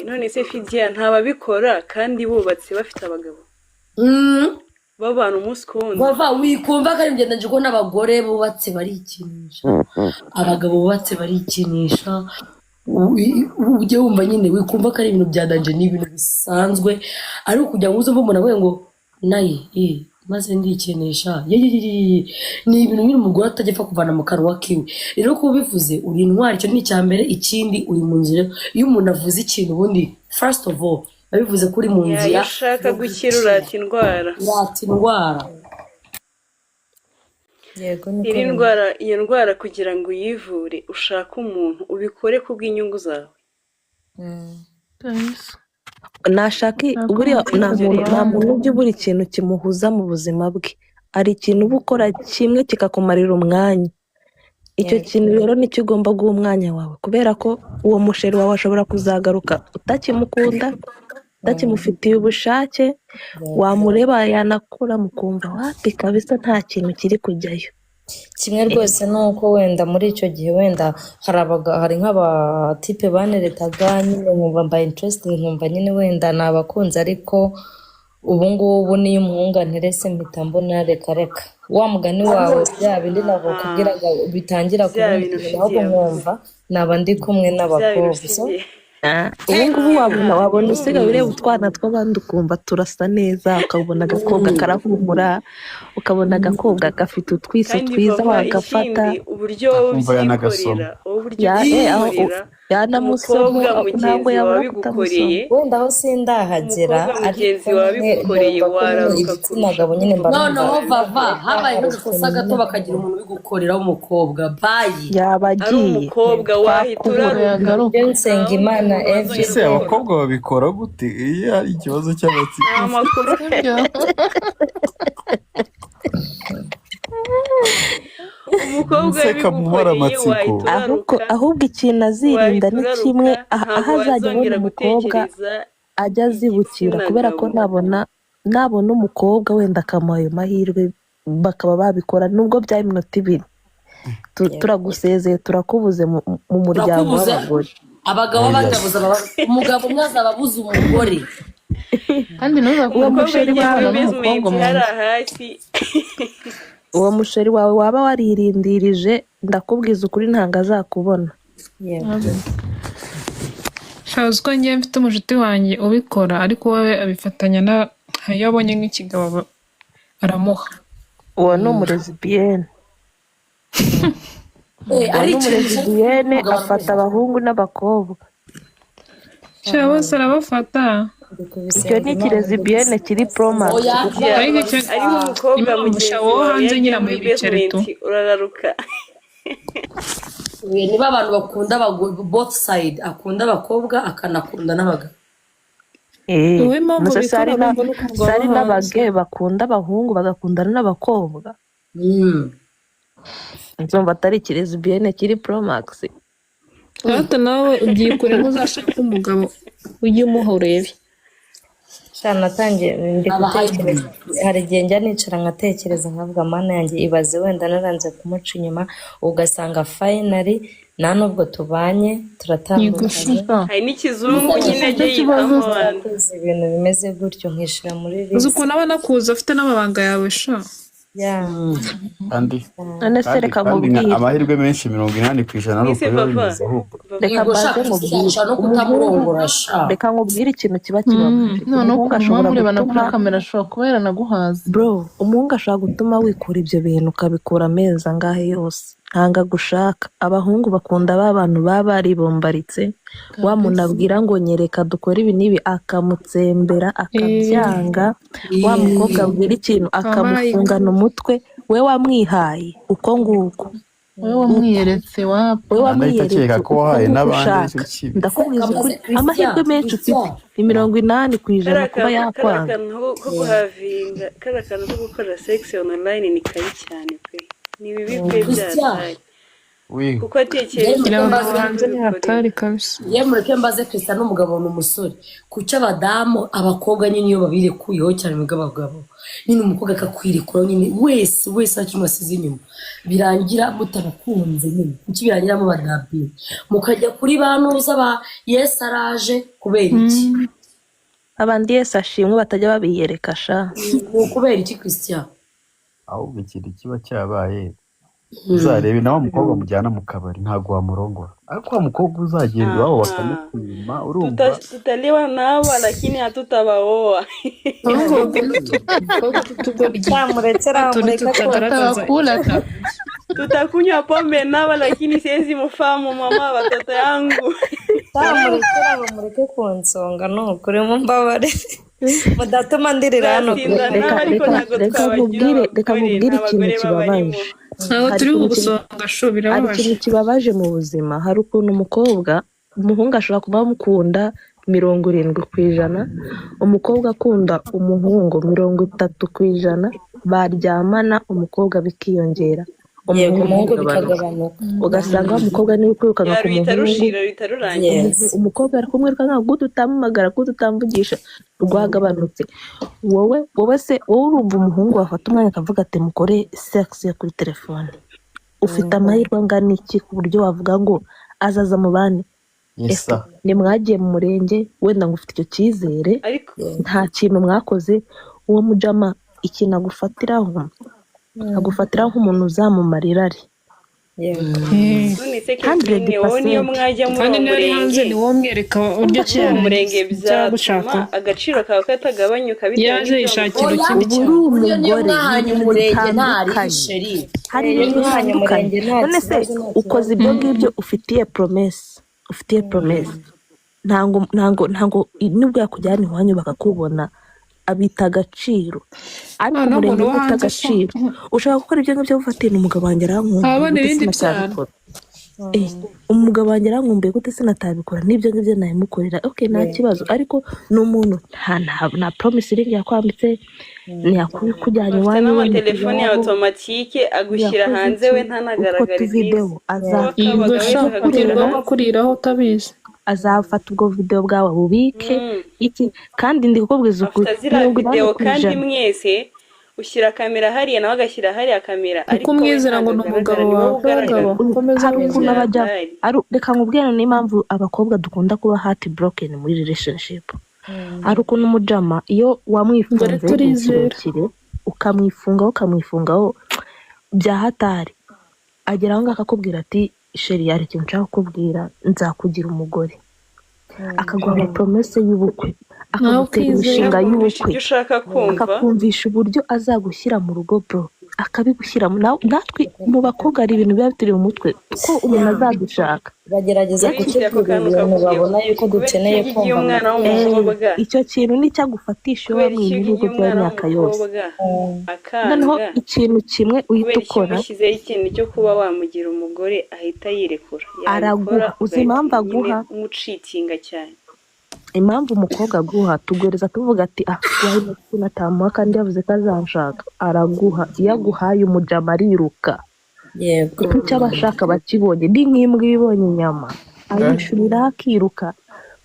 none se Fidia ntababikora kandi bubatse bafite abagabo babana umunsi ku wundi bava wikumva ko ari nje ko n'abagore bubatse barikinisha, abagabo bubatse barikinisha, ujye wumva nyine wikumva ko ari ibintu bya danje, ni ibintu bisanzwe. ariko kugira ngo uze umuntu avuye ngo naye maze ndikinisha ni ibintu nyine umugore atajya apfa kuvana mu kanwa kiwe. rero kuba ubivuze uri intwari, icyo ni icya mbere. ikindi uri mu nzira. iyo umuntu avuze ikintu ubundi first of all babivuze ko uri mu nzira. iyo ushaka gukira urata indwara. Iyo ndwara kugira ngo uyivure ushake umuntu ubikore kubw'inyungu zawe. nashaka buriya nta muntu ujya ubura ikintu kimuhuza mu buzima bwe. hari ikintu uba ukora kimwe kikakumarira umwanya, icyo kintu rero nicyo ugomba guha umwanya wawe, kubera ko uwo musheri wawe ashobora kuzagaruka utakimukunda, utakimufitiye ubushake, wamureba yanakura mukumva wapi kabisa nta kintu kiri kujyayo. kimwe rwose ni uko wenda muri icyo gihe wenda hari nk'abatipe baneretaga nyine nkumva mbaye interesting, nkumva nyine wenda ni abakunzi, ariko ubu ngubu niyo umuhungu anterese mpita mbona reka wa mugani wawe bya bindi ntabwo kubwiraga bitangira kubona ahubwo nkumva naba ndi kumwe n'abakobwa. ubu ngubu wabona usigaye ureba utwana tw'abandi ukumva turasa neza, ukabona agakobwa karahumura, ukabona agakobwa gafite utwiso twiza wagafata uburyo ubyikorera yanamusoma ntabwo yabura kutamusoma. wenda aho sindahagera mugenzi wabikoreye wararuka gabo nyine noneho vava habaye n'udukosa gato bakagira umuntu ubigukorera w'umukobwa bayi yaba agiye ari umukobwa wahita uraruka. nsenga imana ese abakobwa babikora gute iyo ari ikibazo cy'amatsiko? amakuru umukobwa wabigukoreye wahita uraruka. ahubwo ikintu azirinda ni kimwe, aho azajya abona umukobwa ajya azibukira, kubera ko nabona umukobwa wenda akamuha ayo mahirwe bakaba babikora nubwo byaba iminota 2 turagusezeye turakubuze mu muryango w'abagore. abagabo batabuza umugabo umwe azaba abuze umugore kandi uwo musheri wawe n'umukobwa uwo musheri wawe waba waririndirije ndakubwiza ukuri ntabwo azakubona. shabuze ko ngiye mfite umushuti wanjye ubikora, ariko wowe abifatanya iyo abonye nk'ikigabo aramuha. uwo ni umurezibiyene. umurezibiyene afata abahungu n'abakobwa. bose arabafata. icyo ni ikirezibiyene kiri promax. ariho umukobwa mugenzi wawe yagiye muri basement urararuka. niba abantu bakunda both side, akunda abakobwa akanakunda n'abagabo. sari n'abage bakunda abahungu bagakundana n'abakobwa. nzumva atari ikirezibiyene kiri promax. hato nawe ugiye kure ntuzashaka umugabo ujye umuha urebe. natangiye ndi gutekereza, hari igihe njya nicara nkatekereza nkavuga mana yanjye ibaze wenda naranze kumuca inyuma ugasanga finally nta nubwo tubanye turatandukanye. hari n'ikizungu nyine ajya yitamo ibintu bimeze gutyo nkishira muri uzi ukuntu aba anakuza afite n'amabanga yawe sha. kandi reka nkubwire amahirwe menshi 80% ari ukuyobeza ahubwo. reka nkubwire ikintu kiba kibabaje. noneho ukuntu murebana kuri kamera ashobora kuba yaranaguhaza. umuhungu ashobora gutuma wikura ibyo bintu ukabikura amezi angahe yose ntanga gushaka. abahungu bakunda ba bantu baba baribombaritse, wa muntu abwira ngo nyereka dukore ibi n'ibi akamutsembera akabyanga, wa mukobwa abwira ikintu akamufungana umutwe, we wamwihaye uko nguko, wowe wamwiyeretse ko wahaye n'abandi. ndakubwiza ukuri amahirwe menshi ufite ni 80% kuba yakwanga. kariya kantu ko gukora sex online ni kabi cyane pe, ni bibi pe byaraye. wiwe kuko atekereza kugira ko abagabo nawe hanze ni hatari kabisa. ye mureke mbaze Christian n'umugabo n'umusore kuki abadamu abakobwa nyine iyo babirekuyeho cyane mu bw'abagabo nyine umukobwa akakwirekura nyine wese akimwe asize inyuma birangira mutabakunze nyine kuki birangira mu badabiri mukajya kuri banuza ba Yesu araje kubera iki abandi Yesu ashimwe batajya babiyereka sha kubera iki Christian ahubwo ikintu kiba cyabaye uzarebe nawe umukobwa mujyana mu kabari ntabwo wamurongora ariko wa mukobwa uzagenda iwabo bakamukwima urumva tutaliwa nao lakini hatutabaoa tutakunywa pombe nao lakini siwezi mfahamu mama watoto yangu mureke kunsonga nukuri mumbabare mudatuma ndirira hano reka mubwire ikintu kibabaje ntabwo turi gusonga sho hari birababaje. ikintu kibabaje mu buzima hari ukuntu umuhungu ashobora kuba amukunda 70%, umukobwa akunda umuhungu 30%, baryamana umukobwa bikiyongera umuhungu bikagabanuka ugasanga umukobwa niwe kwirukanka ku muhungu umukobwa ari kumwirukanka gute utamumagara gute utamvugisha rwagabanutse wowe se wowe urumva umuhungu wafata umwanya akavuga ati mukore sex yo kuri telefone ufite amahirwe angana iki ku buryo wavuga ngo azaza mu bandi ni mwagiye mu murenge wenda ngo ufite icyo cyizere nta kintu mwakoze uwo mujama ikintu agufatiraho nk'umuntu uzamumarira ari kandi niyo mwajya muri hanze ni wowe mwereka uburyo cyane umurenge byatuma agaciro kawe katagabanyuka yaje yishakira ikindi cyane umurenge ntari hari ibintu bitandukanye none se ukoze ibyo ngibyo ufitiye promesse ntango nubwo yakujyana iwanyu bakakubona abita agaciro ariko umurenge ufite agaciro ushaka gukora ibyo ngibyo ufatira umugabo wanjye arankunda umugabo wanjye arankumbuye gute sinatabikora n'ibyo ngibyo nabimukorera nta kibazo ariko n'umuntu nta promise iringi yakwambitse ntiyakujyanye iwanyu we telefone ya automatique agushyira hanze we ntanagaragara kuriraho utabizi azafata ubwo video bwawe bubike iki kandi ndi kukubwiza ukuri video kandi mwese ushyira kamera hariya nawe agashyira hariya kamera ariko umwizera ngo ni umugabo wawe reka nkubwire n'impamvu abakobwa dukunda kuba heart broken muri relationship hari ukuntu umujama iyo wamwifunze kirekire ukamwifungaho bya hatari agera aho ngaho akakubwira ati sheri hari ikintu nshaka kukubwira nzakugira umugore akaguha amapromese y'ubukwe akagutera imishinga y'ubukwe akakumvisha uburyo azagushyira mu rugo bro akabigushyiramo natwe mu bakobwa hari ibintu biba bitiri mu mutwe ko umuntu azadushaka bagerageza gutegura ibintu babona yuko dukeneye kumva icyo kintu nicyagufatisha iyo wamwiye ibihugu by'imyaka yose noneho ikintu kimwe uhita ukora ikintu cyo kuba wamugira umugore ahita yirekura araguha uzi impamvu aguha umucitinga cyane impamvu umukobwa aguha tuguhereza tuvuga ati natamuha kandi yavuze ko azanshaka araguha iyo aguhaye umujama ariruka icyo abashaka bakibonye ni nk'imbwa ibonye inyama ayishurira akiruka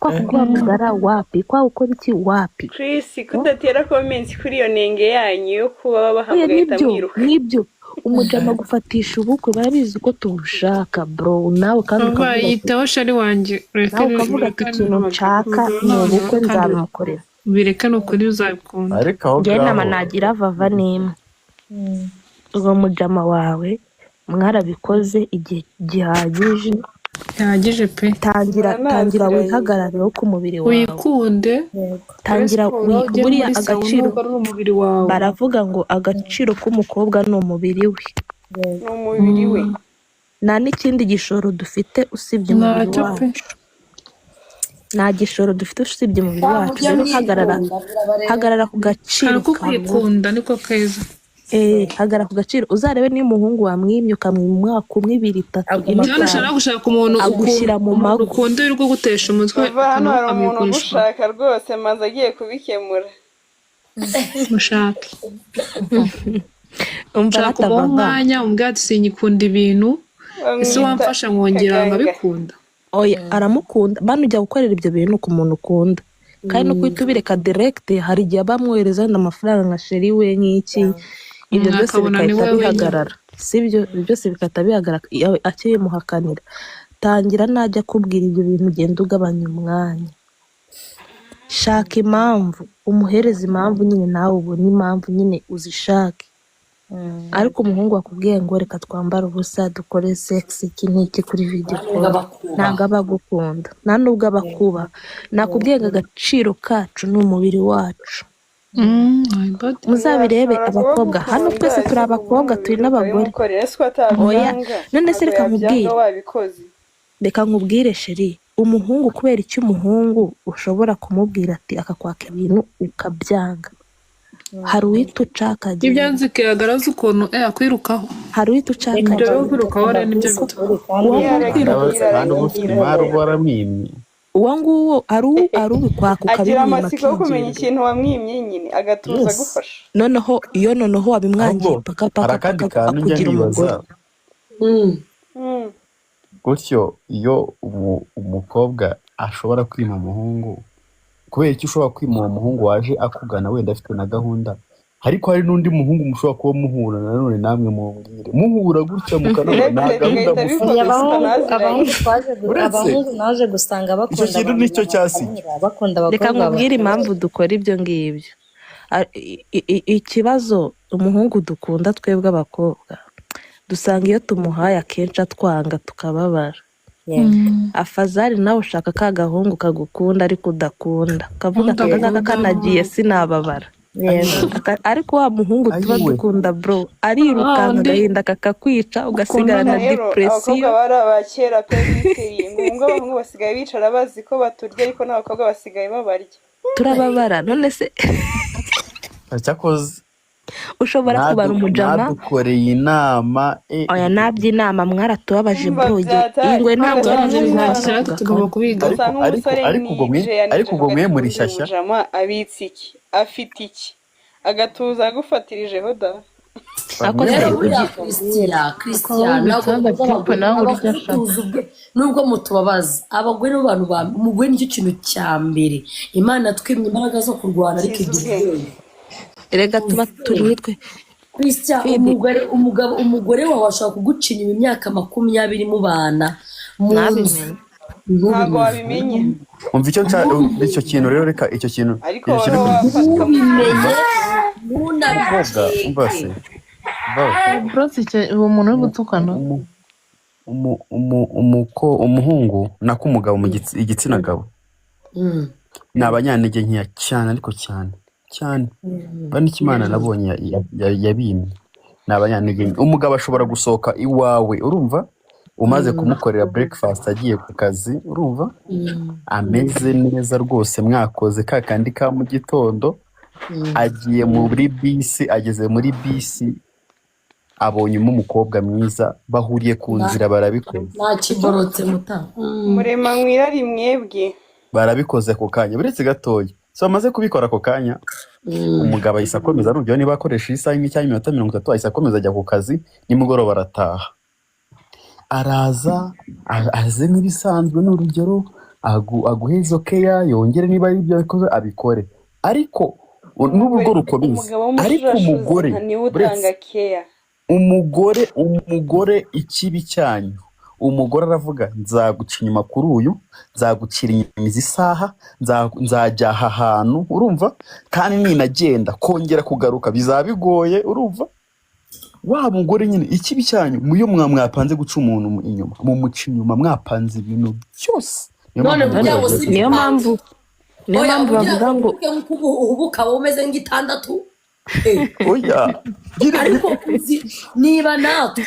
kwa kuguhamagara wapi kwa gukora iki wapi Chris kudatera comments kuri iyo nenge yanyu yo kuba babahamagara mwiruka nibyo umujama gufatisha ubukwe barabizi ko tubushaka bro nawe kandi yitaho shari wanjye ukavuga ati ikintu nshaka ni ubukwe nzamukorera bireka no kuri uzabikunda njye nama nagira vava n'imwe uwo mujama wawe mwarabikoze igihe gihagije pe tangira wihagarareho ku mubiri wawe wikunde tangira buriya agaciro baravuga ngo agaciro k'umukobwa ni umubiri we nta n'ikindi gishoro dufite usibye umubiri wacu nta gishoro dufite usibye umubiri wacu rero hagarara ku gaciro kwikunda niko keza hagarara ku gaciro uzarebe niba umuhungu wamwimye ukamwima umwaka umwe 2 3 ushaka gushaka umuntu agushyira mu mago ukunda uri gutesha umutwe hano hari umuntu ugushaka rwose maze agiye kubikemura mushaka umwanya umbwira ati sinyikunda ibintu ese bamwita wamfasha nkongera kaganga. nkabikunda. oya aramukunda bano ujya gukorera ibyo bintu ku muntu ukunda kandi no kwita ubireka direct hari igihe bamwohereza amafaranga nka sheri we nk'iki ibyo byose akabona ni bigahita wowe nyine. bihagarara sibyo ibyo byose bigahita bihagarara akibimuhakanira tangira najya akubwira ibyo bintu ugenda ugabanya umwanya shaka impamvu umuhereza impamvu nyine nawe ubona impamvu nyine uzishake ariko umuhungu wakubwiye ngo reka twambare ubusa dukore sex iki n'iki kuri video call ntabwo aba agukunda nta nubwo aba akubaha nakubwiye ngo agaciro kacu ni umubiri wacu My body. muzabirebe Ashobora kuba abakobwa hano agukunda, twese turi abakobwa turi n'abagore ukabimukorera ese ko oya atabyanga none se ntabwo reka yabyanga nkubwire wabikoze. reka nkubwire sheri umuhungu kubera icyo umuhungu ushobora kumubwira ati akakwaka ibintu ukabyanga hari uwita ucaka Iyo byanze kigaragaza ukuntu akwirukaho. hari uwita ucaka Ibyo rero kwirukaho rero nibyo bituma. uwo nguwo Yarabwira kandi uba ufite imari uba waramwimye. uwo nguwo ari ubikwaka agira ukabimwima amatsiko yo kumenya akigenda ikintu wamwimye nyine agatuza Yes. gufasha. noneho wabimwangiye ahubwo paka hari paka akandi paka kantu njya akugira umugore nibaza Mm. gutyo iyo umukobwa ashobora kwima umuhungu kubera icyo ushobora kwima uwo muhungu waje akugana wenda afite na gahunda ariko hari n'undi muhungu mushobora kuba muhura nanone namwe mumbwire muhura gutya mukanabona nta Direct gahunda bigahita mufite bikomeza abahungu utanaziranye. uretse abahungu naje gusanga icyo bakunda kintu abantu nicyo cyasibye baganira, bakunda reka abakobwa nkubwire impamvu dukora ibyo ngibyo ikibazo umuhungu dukunda twebwe abakobwa dusanga iyo tumuhaye akenshi atwanga tukababara afazari nawe ushaka ka gahungu kagukunda ariko udakunda kavuga ati aka ngaka kanagiye sinababara ariko wa muhungu tuba ayiwe dukunda bro arirukanka agahinda kakakwica ugasigarana rero abakobwa depresiyo bari abakera pe biteye ngo abahungu basigaye bicara bazi ko baturya ariko n'abakobwa basigaye babarya. turababara none se cyakoze ushobora kubara umujama mwadukoreye inama oya nabyo inama mwaratubabaje Umva bro byataye ingwe ntabwo usanga yari nziza ntashaka kuvuga tugomba kandi kubiga. usanga umusore ariko ubwo mwe muri shyashya umujama abitse iki afite iki agatuza agufatirijeko da. ako se rero mwe buriya ugi christian ntabwo muvuga abagore abakutuza ubwe nubwo mutubabaza abagore ni abantu ba umugore nicyo kintu cya mbere imana twimye imbaraga zo kurwana ariko Kiza igira ubwenge. ubwenge erega tuba turi nitwe christian Fidi umugore wawe ashobora kuguca inyuma imyaka 20 mubana mu nzu nabimenye Ntabwo ntubimenye wabimenye umva icyo kintu rero reka icyo kintu ariko icyo kintu waba wafatwa mu ntubimenye umukobwa umva se ntunabikeke Bros uwo muntu uri gutukana umuhungu nako umugabo mu igitsina gabo ni abanyantege nkeya cyane ariko cyane bani Imana nabonye yabimye ni abanyantege nke. Umugabo ashobora gusohoka iwawe urumva umaze kumukorera breakfast agiye ku kazi urumva ameze neza rwose mwakoze ka kandi ka mu gitondo agiye muri bisi ageze muri bisi abonyemo umukobwa mwiza bahuriye ku nzira barabikoze nta kiborotse muta murema mwirari mwebwe barabikoze ako kanya buretse gatoya so bamaze kubikora ako kanya umugabo ahise akomeza urugero niba akoresha isaha imwe cyangwa 30 ahise akomeza ajya ku kazi nimugoroba arataha araza aze nk'ibisanzwe n'urugero aguheza keya yongere niba ari ibyo abikore ariko n'urugo rukomeza ariko umugore niwe utanga keya umugore ikibi cyanyu umugore aravuga nzaguca inyuma kuri uyu nzagucira inyuma izi saha nzajya aha hantu urumva kandi ninagenda kongera kugaruka bizaba bigoye urumva wa mugore nyine ikibi cyanyu muyo mwapanze guca umuntu inyuma mumuca inyuma mwapanze ibintu byose niyo mpamvu bavuga ngo ubu ukaba umeze nk'itandatu oya ariko niba natwe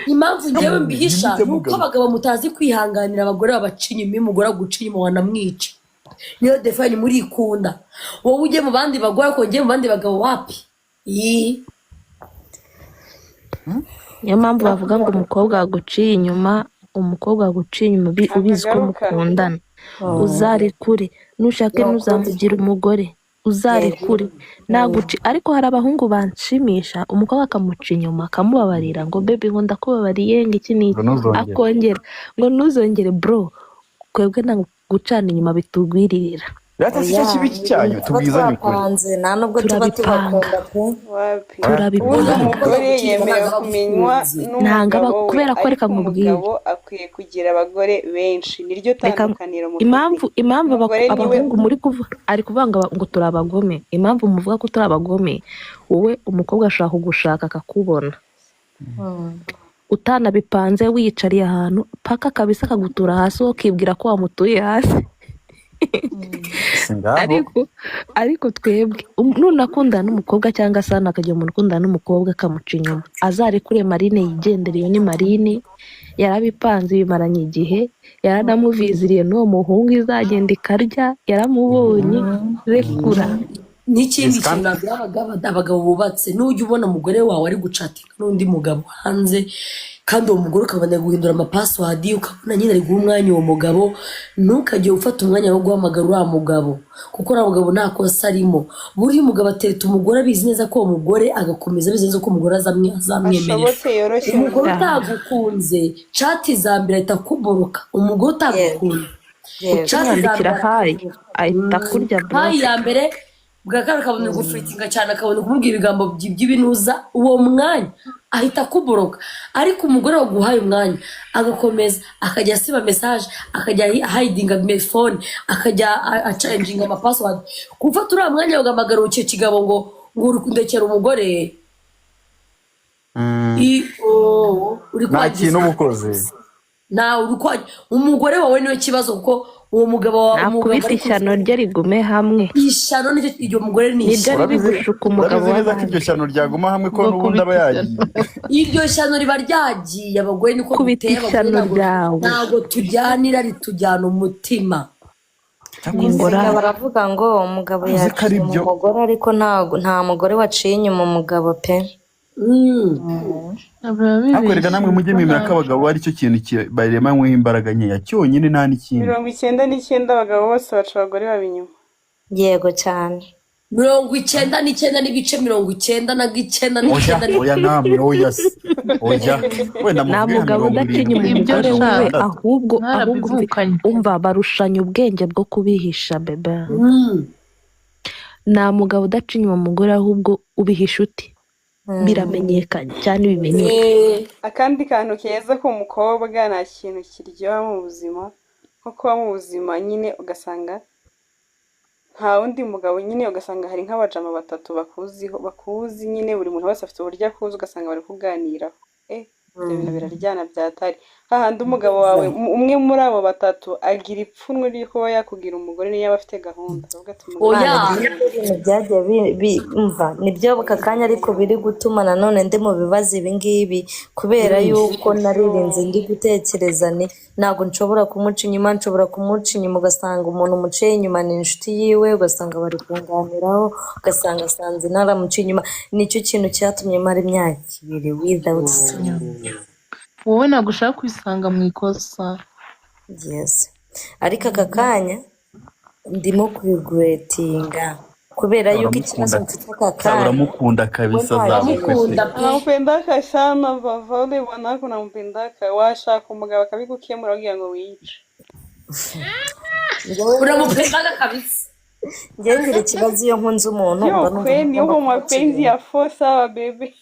impamvu ngewe mbihisha nuko abagabo mutazi kwihanganira abagore babaca inyuma umugore aguca inyuma wanamwica niyo defani murikunda wowe ujye mu bandi bagore ariko njye mu bandi bagabo wapi niyo mpamvu bavuga ngo umukobwa waguciye inyuma ubizi ko mukundana uzarekure nushake ntuzamugire umugore uzarekure naguci ariko hari abahungu banshimisha umukobwa akamuca inyuma akamubabarira ngo bebe ngo ndakubabariye ngo iki ngo n'iki ntuzongere akongera ngo ntuzongere bro twebwe nta gucana inyuma bitugwiririra rata si cyo oya kibi cyanyu tuba tubwizanye ukuri twapanze nta nubwo tuba turabipanga tubakunda pe wapi ubundi turabipanga umugore yemerewe kumenywa ntangaba n'umugabo we kubera ko ariko reka nkubwire umugabo akwiye kugira abagore benshi niryo reka tandukaniro mufite impamvu umugore niwe abahungu muri kuvuga ari kuvuga ngo turi abagome impamvu muvuga ko turi abagome wowe umukobwa ashaka kugushaka akakubona utanabipanze wiyicariye ahantu paka kabisa akagutura hasi wowe ukibwira ko wamutuye hasi si ngaho ariko twebwe nunakundana n'umukobwa cyangwa se hano akagira umuntu ukundana n'umukobwa akamuca inyuma azarekure Marine yigendere iyo ni Marine yarabipanze bimaranye igihe yaranamuviziriye n'uwo muhungu izagenda ikarya yaramubonye rekura n'ikindi Yes, kandi kintu nabwira abagabo bubatse nujya ubona umugore wawe ari gucatinga n'undi mugabo hanze kandi uwo mugore ukabona guhindura amapasiwadi ukabona nyine ari guha umwanya uwo mugabo ntukajye ufata umwanya wo guhamagara uriya mugabo kuko uriya mugabo nta kosa arimo buriya umugabo atereta umugore abizi neza ko uwo mugore agakomeza abizi neza ko umugore azamwemerera ashobotse yoroshye umugore umuryango utagukunze cati za mbere ahita akuboroka umugore yego utagukunze yego cati za tumwandikira mbere hayi akuboroka ahita kurya hayi block ya mbere bwa kabiri akabona gufuritinga cyane akabona kumubwira ibigambo by'ibinuza uwo mwanya ahita akuboroka ariko umugore waguhaye umwanya agakomeza akajya asiba mesaje akajya hayidinga fone akajya acenjinga amapasiwadi gufata uriya mwanya ugahamagara icyo kigabo ngo uri kundekera umugore uri nta kintu kwagiza uba ukoze nawe uri kwagiza umugore wawe niwe kibazo kuko uwo mugabo nakubise ari ishyano rye rigume hamwe ishyano nicyo iryo mugore ni nibyo ishyano riri gushuka umugabo urabizi neza ko iryo w'abandi shyano ryaguma hamwe ko ngo n'ubundi aba kubita yagiye iryo shyano riba ryagiye abagore niko kubita guteye abagore ishyano ntabwo ryawe ntabwo tujyanira ritujyana umutima cyakoze ningora erega baravuga ngo umugabo uzi ko ari yaciye byo umugore ariko nta mugore waciye inyuma umugabo pe biba ariko reka bibeshye namwe mujye kuko mwemera nta ko abagabo ari cyo kintu baremanyweho imbaraga nkeya cyonyine nta n'ikindi 99% abagabo bose baca abagore baba inyuma yego cyane 99 n'ibice 90 na icyenda oya n'icyenda oya namwe oya se oya wenda nta muvuge nka mugabo udaca inyuma ibyo umugore sha wiwe ahubwo mwarabivukanye umva barushanya ubwenge bwo kubihisha bebe nta mugabo udaca inyuma umugore ahubwo ubihisha uti biramenyekanye cyane bimenyekanye akandi kantu keza k'umukobwa nta kintu kiryoha mu buzima nko kuba mu buzima nyine ugasanga nta wundi mugabo nyine ugasanga hari nk'abajama batatu bakuzi nyine buri muntu wese afite uburyo akuzi ugasanga bari kuganiraho ibyo bintu biraryana byatari hahandi umugabo wawe umwe muri abo batatu agira ipfunwe ryo kuba yakubwira umugore niyo aba afite gahunda oya ibintu byagiye umva nibyo aka kanya ariko biri gutuma nanone ndi mu bibazo ibingibi kubera yuko naririnze ndi gutekereza ntabwo nshobora kumuca inyuma ugasanga umuntu umuciye inyuma ni inshuti yiwe ugasanga bari kunganiraho ugasanga asanze naramuciye inyuma nicyo kintu cyatumye mara imyaka 2 without wowe ntabwo ushaka kwisanga mu ikosa yes ariko aka kanya ndimo kureguretinga kubera yuko ikibazo mfite aka kanya uramukunda kabisa uramukunda pe nampendaka sana vava uribona ko nampendaka washaka umugabo akabigukemura kugira ngo wiyice uramupenda kabisa njyewe ngira ikibazo iyo nkunze umuntu mba numva kweli ngomba yuko mapenzi ya force aba bebe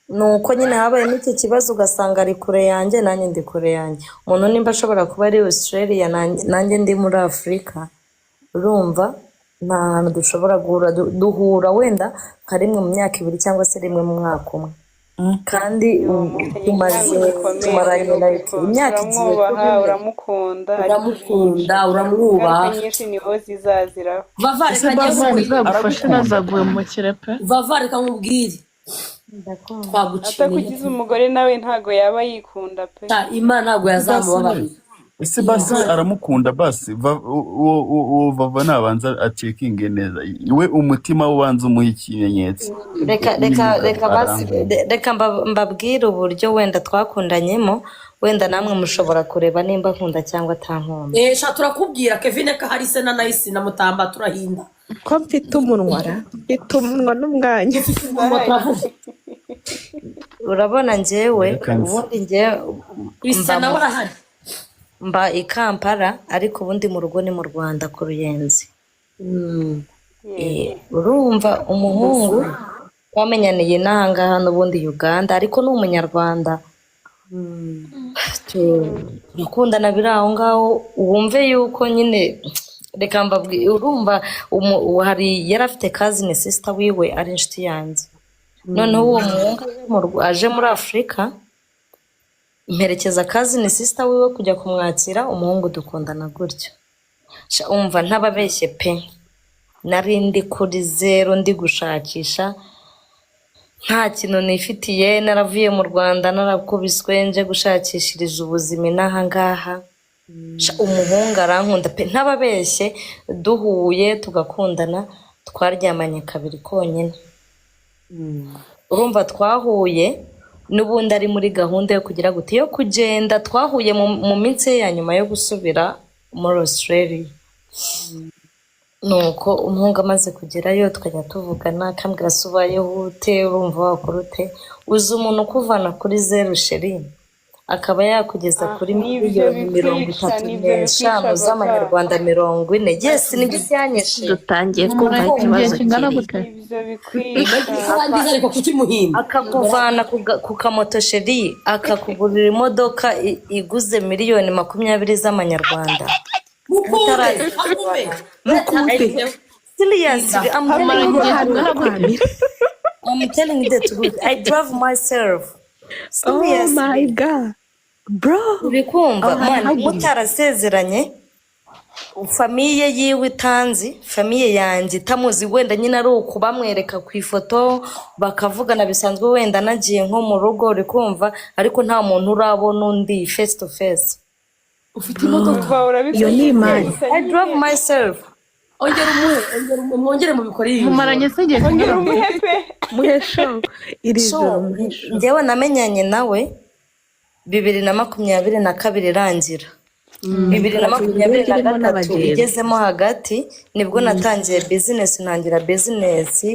nuko nyine habaye n'icyo kibazo ugasanga ari kure yanjye nanjye ndi kure yanjye umuntu nimba ashobora kuba ari Australia nanjye ndi muri Afurika urumva nta hantu dushobora duhura wenda nka rimwe mu myaka 2 cyangwa se rimwe mu mwaka umwe kandi tumaranye imyaka uramwubaha uramukunda uramwubaha nyinshi niho zizaziraho vava ese reka bazana izagufashe nazaguye mu kirepe vava reka nkubwire atakugize umugore nawe ntago yaba yikunda pe imana ntabwo yazamubabarira ese basi aramukunda basi uwo vava nabanza acekinge neza we umutima ubanza umuha ikimenyetso reka mbabwire uburyo wenda twakundanyemo wenda namwe mushobora kureba nimba nkunda cyangwa atankunda sha turakubwira Kevin ko hari se na Nice na Mutamba turahinda ko mfite umunwa ra mfite umunwa n'umwanya urabona njyewe reka nzi ubundi njyewe Christian nawe arahari. mba i Kampala ariko ubundi mu rugo ni mu Rwanda ku Ruyenzi. Urumva umuhungu twamenyaniye n'ahangaha n'ubundi Uganda ariko ni umunyarwanda. Turakundana biri aho ngaho wumve yuko nyine reka mbabwire urumva hari yari afite cousin sister wiwe ari inshuti yanjye. Noneho uwo muhungu aje muri Afurika mperekeza cousin sister wiwe kujya kumwakira umuhungu dukundana gutyo. Umva ntababeshye pe nari ndi kuri zero ndi gushakisha nta kintu nifitiye naravuye mu Rwanda narakubiswe nje gushakishiriza ubuzima inaha ngaha. Umuhungu arankunda pe ntababeshye duhuye tugakundana twaryamanye kabiri konyine. Urumva twahuye n'ubundi ari muri gahunda yo kugira gute yo kugenda twahuye mu minsi ya nyuma yo gusubira muri Australia. Nuko umuhungu amaze kugerayo tukajya tuvugana akambwira subayeho ute urumva wakora ute uzi umuntu ukuvana kuri zero sheri akaba yakugeza kuri miliyoni 35 z'amanyarwanda 40. Yes nibyo byanyeshe dutangiye kumva ikibazo ariko kukimuhimba akakuvana ku kamoto sheri akakugurira imodoka iguze miliyoni 20 z'amanyarwanda. Seriously, I'm telling you the truth. I drive myself. Seriously. Oh my god bro Urikumva man mutarasezeranye famiye yiwe itanzi famiye yanjye tamuzi wenda nyine ari ukubamwereka ku ifoto bakavugana bisanzwe wenda nagiye nko mu rugo urikumva ariko nta muntu urabona undi face to face. ufite imodoka iyo ni imana I drive myself. mwongere mu bikore mumaranye se igihe kingana muhesho iri joro Njyewe namenyanye nawe 2022 irangira 2023 igezemo hagati nibwo natangiye business ntangira business.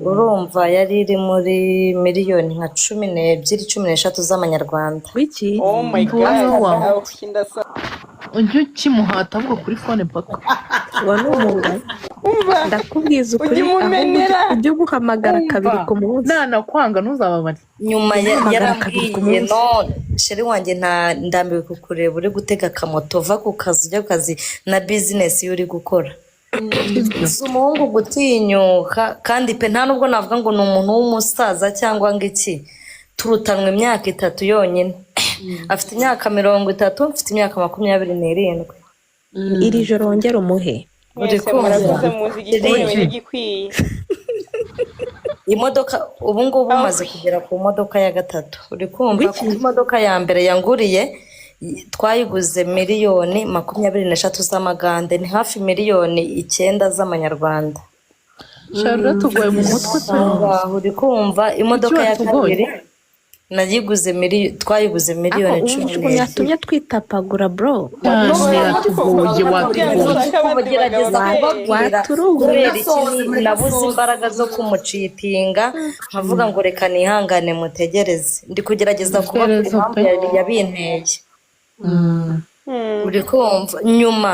Urumva yari iri muri miliyoni nka 12-13 z'amanyarwanda. wiki Oh my god. ujye ukimuhata ahubwo kuri phone paka wa n'umugabo ndakubwiza ukuri ujye uguhamagara kabiri ku munsi nanakwanga ntuzababare. Nyuma yarambwiye no sheri wanjye ndambiwe kukureba uri gutega akamoto va ku kazi ujya ku kazi na business uri gukora. Umuhungu gutinyuka kandi pe nta nubwo navuga ngo ni umuntu w'umusaza cyangwa ngo iki turutanwe imyaka 3 yonyine. Afite imyaka 30 mfite imyaka 27. iri joro wongera umuhe imodoka ubu ngubu umaze kugera ku modoka ya gatatu. Uri kumva ku imodoka ya mbere yanguriye twayiguze miliyoni 23 z'amagande ni hafi miliyoni 9 z'amanyarwanda. Sharura tugoye mu mutwe cyangwa uri kumva imodoka ya kabiri nayiguze twayiguze miliyoni 10. yatumye twitapagura bro watugoye kugerageza kubabwira kubera iki nabuze imbaraga zo kumucitinga nkavuga ngo reka nihangane mutegereze ndi kugerageza kubabwira impamvu yabinteye. Uri kumva nyuma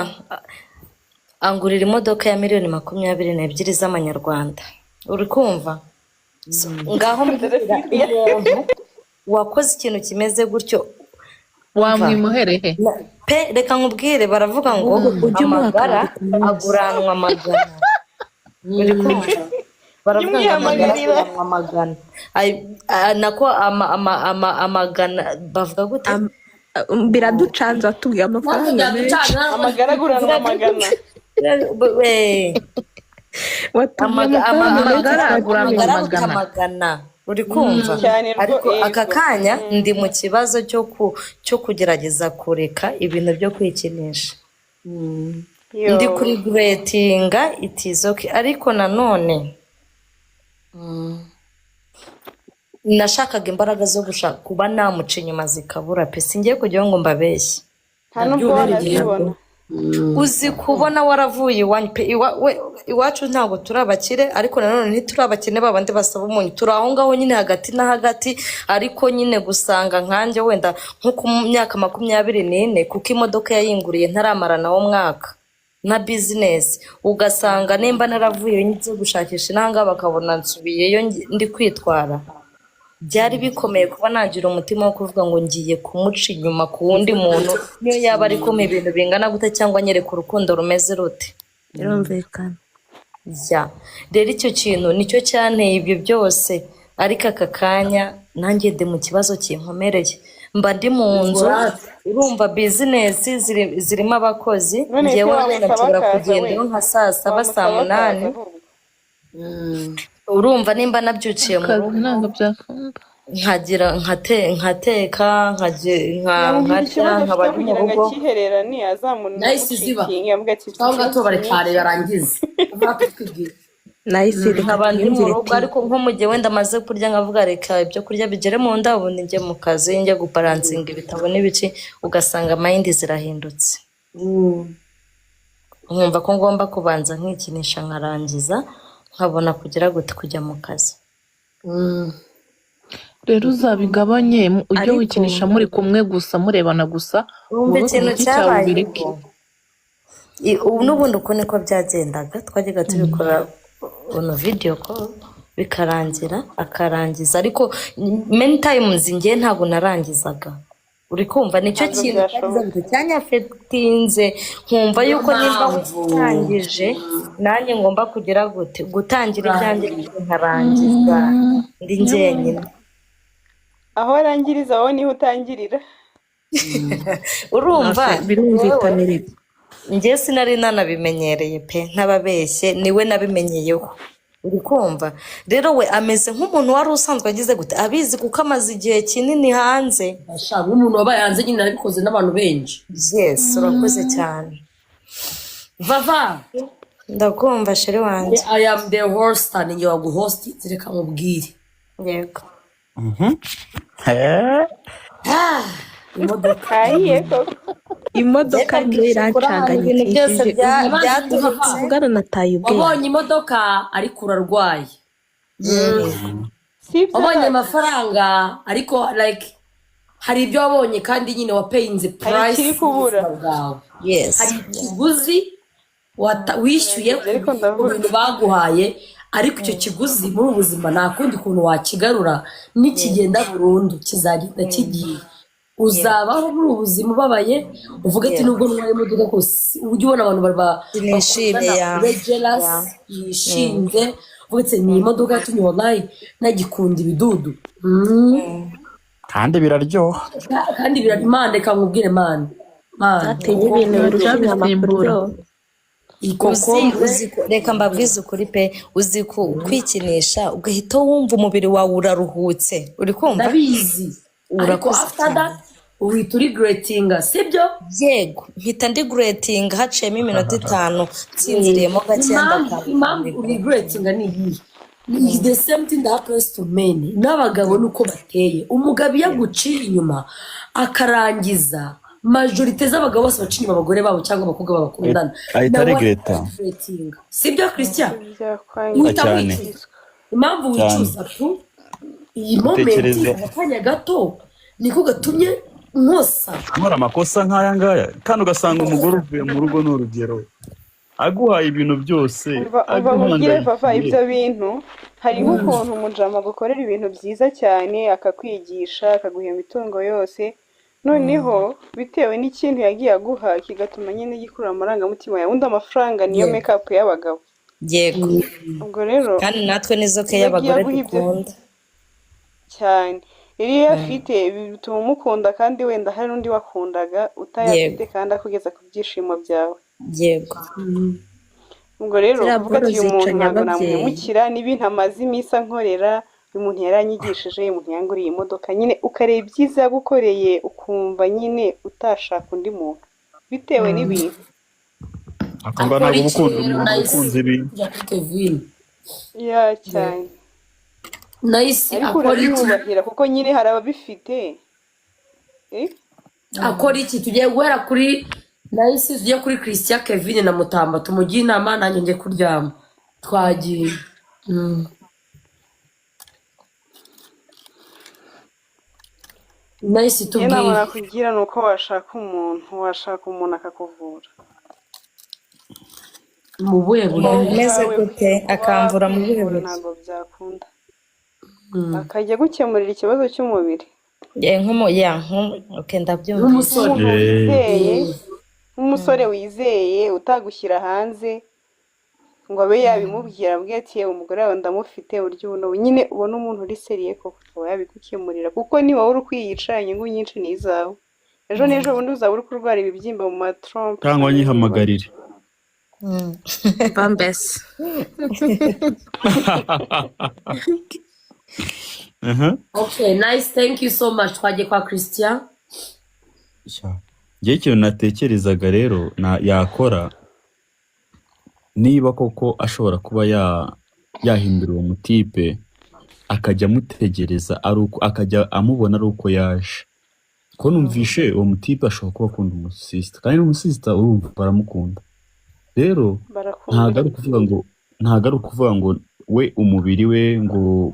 angurira imodoka ya miliyoni 22 z'amanyarwanda. Uri kumva ngaho umuntu wakoze ikintu kimeze gutyo wamwimuherehe pe reka nkubwire baravuga ngo amagara aguranwa amagana. Uri kumva baravuga ngo amagara aguranwa amagana nako amagana bavuga gute biraducanza tugiye amafaranga menshi amagara aguranwa amagana amagara aguranwa amagana. Uri kumva ariko aka kanya ndi mu kibazo cyo kugerageza kureka ibintu byo kwikinisha. Ndi kuri gretinga itizoke ariko nanone nashakaga imbaraga zo gushaka kuba namuca inyuma zikabura pe singiye kujyaho ngo mbabeshye. nta nubwo wanabibona uzi kubona waravuye iwanyu pe iwacu ntabwo turi abakire ariko nanone ntituri abakene babandi basaba umunyu turi aho ngaho nyine hagati na hagati ariko nyine gusanga nkanjye wenda nko ku myaka 24 kuko imodoka yayinguriye ntaramara nawo mwaka na business ugasanga nimba naravuye ngiye gushakisha inanga bakabona nsubiyeyo ndi kwitwara byari bikomeye kuba nagira umutima wo kuvuga ngo ngiye kumuca inyuma ku wundi muntu niyo yaba ari kumpa ibintu bingana gute cyangwa nyereka urukundo rumeze rute birumvikana rero icyo kintu nicyo cyanteye ibyo byose ariko aka kanya nanjye ndi mu kibazo kinkomereye mba ndi mu nzu urumva bizinesi zirimo abakozi ngewe wenda nshobora kugenda nka saa 7 saa 8 urumva nimba nabyuciye mu rugo nkagira nkateka nkarya nkaba mu rugo cyangwa tubare kare barangiza nkaba ndi mu rugo ariko nko mu gihe wenda amaze kurya nkavuga reka ibyo kurya bigere mu nda ubundi njye mu kazi njye guparansinga ibitabo n'ibiki ugasanga mayindi zirahindutse nkumva ko ngomba kubanza nkikinisha nkarangiza nkabona kugira gute kujya mu kazi rero uzabigabanye ujye wikinisha muri kumwe gusa murebana gusa wumva ikintu cyabaye ubu n'ubundi uko niko byagendaga twajyaga tubikora ono video call bikarangira akarangiza ariko many times ngiye ntabwo narangizaga uri kumva nicyo kintu cyanyafetinze nkumva yuko nimba utangije nanjye ngomba kugira gute gutangira ibyanjye nkarangiza ndi njyenyine aho arangiriza wowe niho utangirira urumva birumvikanira njye sinari nanabimenyereye pe ntababeshye niwe nabimenyeyeho uri kumva rero we ameze nk'umuntu wari usanzwe agize gute abizi kuko amaze igihe kinini hanze ashaka umuntu wabaye hanze nyine arabikoze n'abantu benshi yes urakoze cyane vava ndakumva sheri wanjye I am the host and you are the host reka mubwire yego imodoka niyo irancanganyikishije uvugana na tayi ubwenge wabonye imodoka ariko urarwaye wabonye amafaranga ariko like hari ibyo wabonye kandi nyine wapayinze price kiri kubura hari ikiguzi wishyuye ku bintu baguhaye ariko icyo kiguzi muri ubuzima nta kundi kuntu wakigarura nikigenda burundu kizagenda kigiye uzabaho muri ubuzima ubabaye uvuga ati nubwo ntwara imodoka kose ujye ubona abantu yishinze uvuga ati ni imodoka yatumye wallahi nagikunda ibidudu kandi biraryoha kandi Imana reka nkubwire Mana ateye ibintu birusha bisimbura reka mbabwize ukuri pe uzi kwikinisha ugahita wumva umubiri wawe uraruhutse uri kumva ndabizi ariko after that uhita uri gretinga sibyo yego mpita ndi gretinga haciyemo iminota 5 nsinziriyemo gacyenda impamvu uri gretinga ni iyi ni the same thing that happens to men n'abagabo nuko bateye umugabo yaguciye inyuma akarangiza majorite z'abagabo bose baca inyuma abagore babo cyangwa abakobwa babakundana ahita regreta sibyo Christian impamvu wicuza tu iyi momenti akanya gato niko gatumye nkosa nkora amakosa nk'aya ngaya kandi ugasanga umugore uvuye mu rugo n'urugero aguhaye ibintu byose mubwire vava ibyo bintu hari nk'ukuntu umujama gukorera ibintu byiza cyane akakwigisha akaguha imitungo yose noneho bitewe n'ikintu yagiye aguha kigatuma nyine gikura amarangamutima yawe undi amafaranga niyo make up y'abagabo yego ubwo rero kandi natwe nizo ke y'abagore dukunda cyane iyo afite bituma umukunda kandi wenda hari n'undi wakundaga utayafite kandi akugeza ku byishimo byawe yego ubwo rero uvuga ati uyu muntu ntabwo namuhemukira n'ibintu amaze iminsi ankorera uyu muntu yaranyigishije uyu muntu yanguriye imodoka nyine ukareba ibyiza yagukoreye ukumva nyine utashaka undi muntu bitewe n'ibintu akumva ntabwo ukunda umuntu ukunze ibintu ya cyane nayisi ariko urabihubahira kuko nyine hari ababifite akora iki tugiye guhera kuri nahise tujya kuri Christian Kevin na Mutamba tumugira inama nanjye njye kuryama twagiye. Nahise njye inama tubwire nakugira ni uko washaka umuntu akakuvura mu buhe buryo umeze ubwawe gute akamvura mu buhe wakwivura buryo ntabwo byakunda akajya gukemurira ikibazo cy'umubiri okay ndabyumvise nk'umusore umuntu wizeye nk'umusore wizeye utagushyira hanze ngo abe yabimubwira abwira ati yewe umugore wawe ndamufite buryo ubu nyine ubona umuntu uri seriye koko akaba yabigukemurira kuko niba uri kwiyica inyungu nyinshi ni izawe ejo n'ejo bundi uzaba uri kurwara ibibyimba mu matrompe cyangwa nyihamagarire bambese okay nice thank you so much twagiye kwa Christian. njye ikintu natekerezaga rero yakora niba koko ashobora kuba yahindura uwo mutipe akajya amutegereza akajya amubona ari uko yaje ko numvishe uwo mutipe ashobora kuba akunda umusisita kandi n'umusisita urumva baramukunda rero ntabwo ari ukuvuga ngo we umubiri we ngo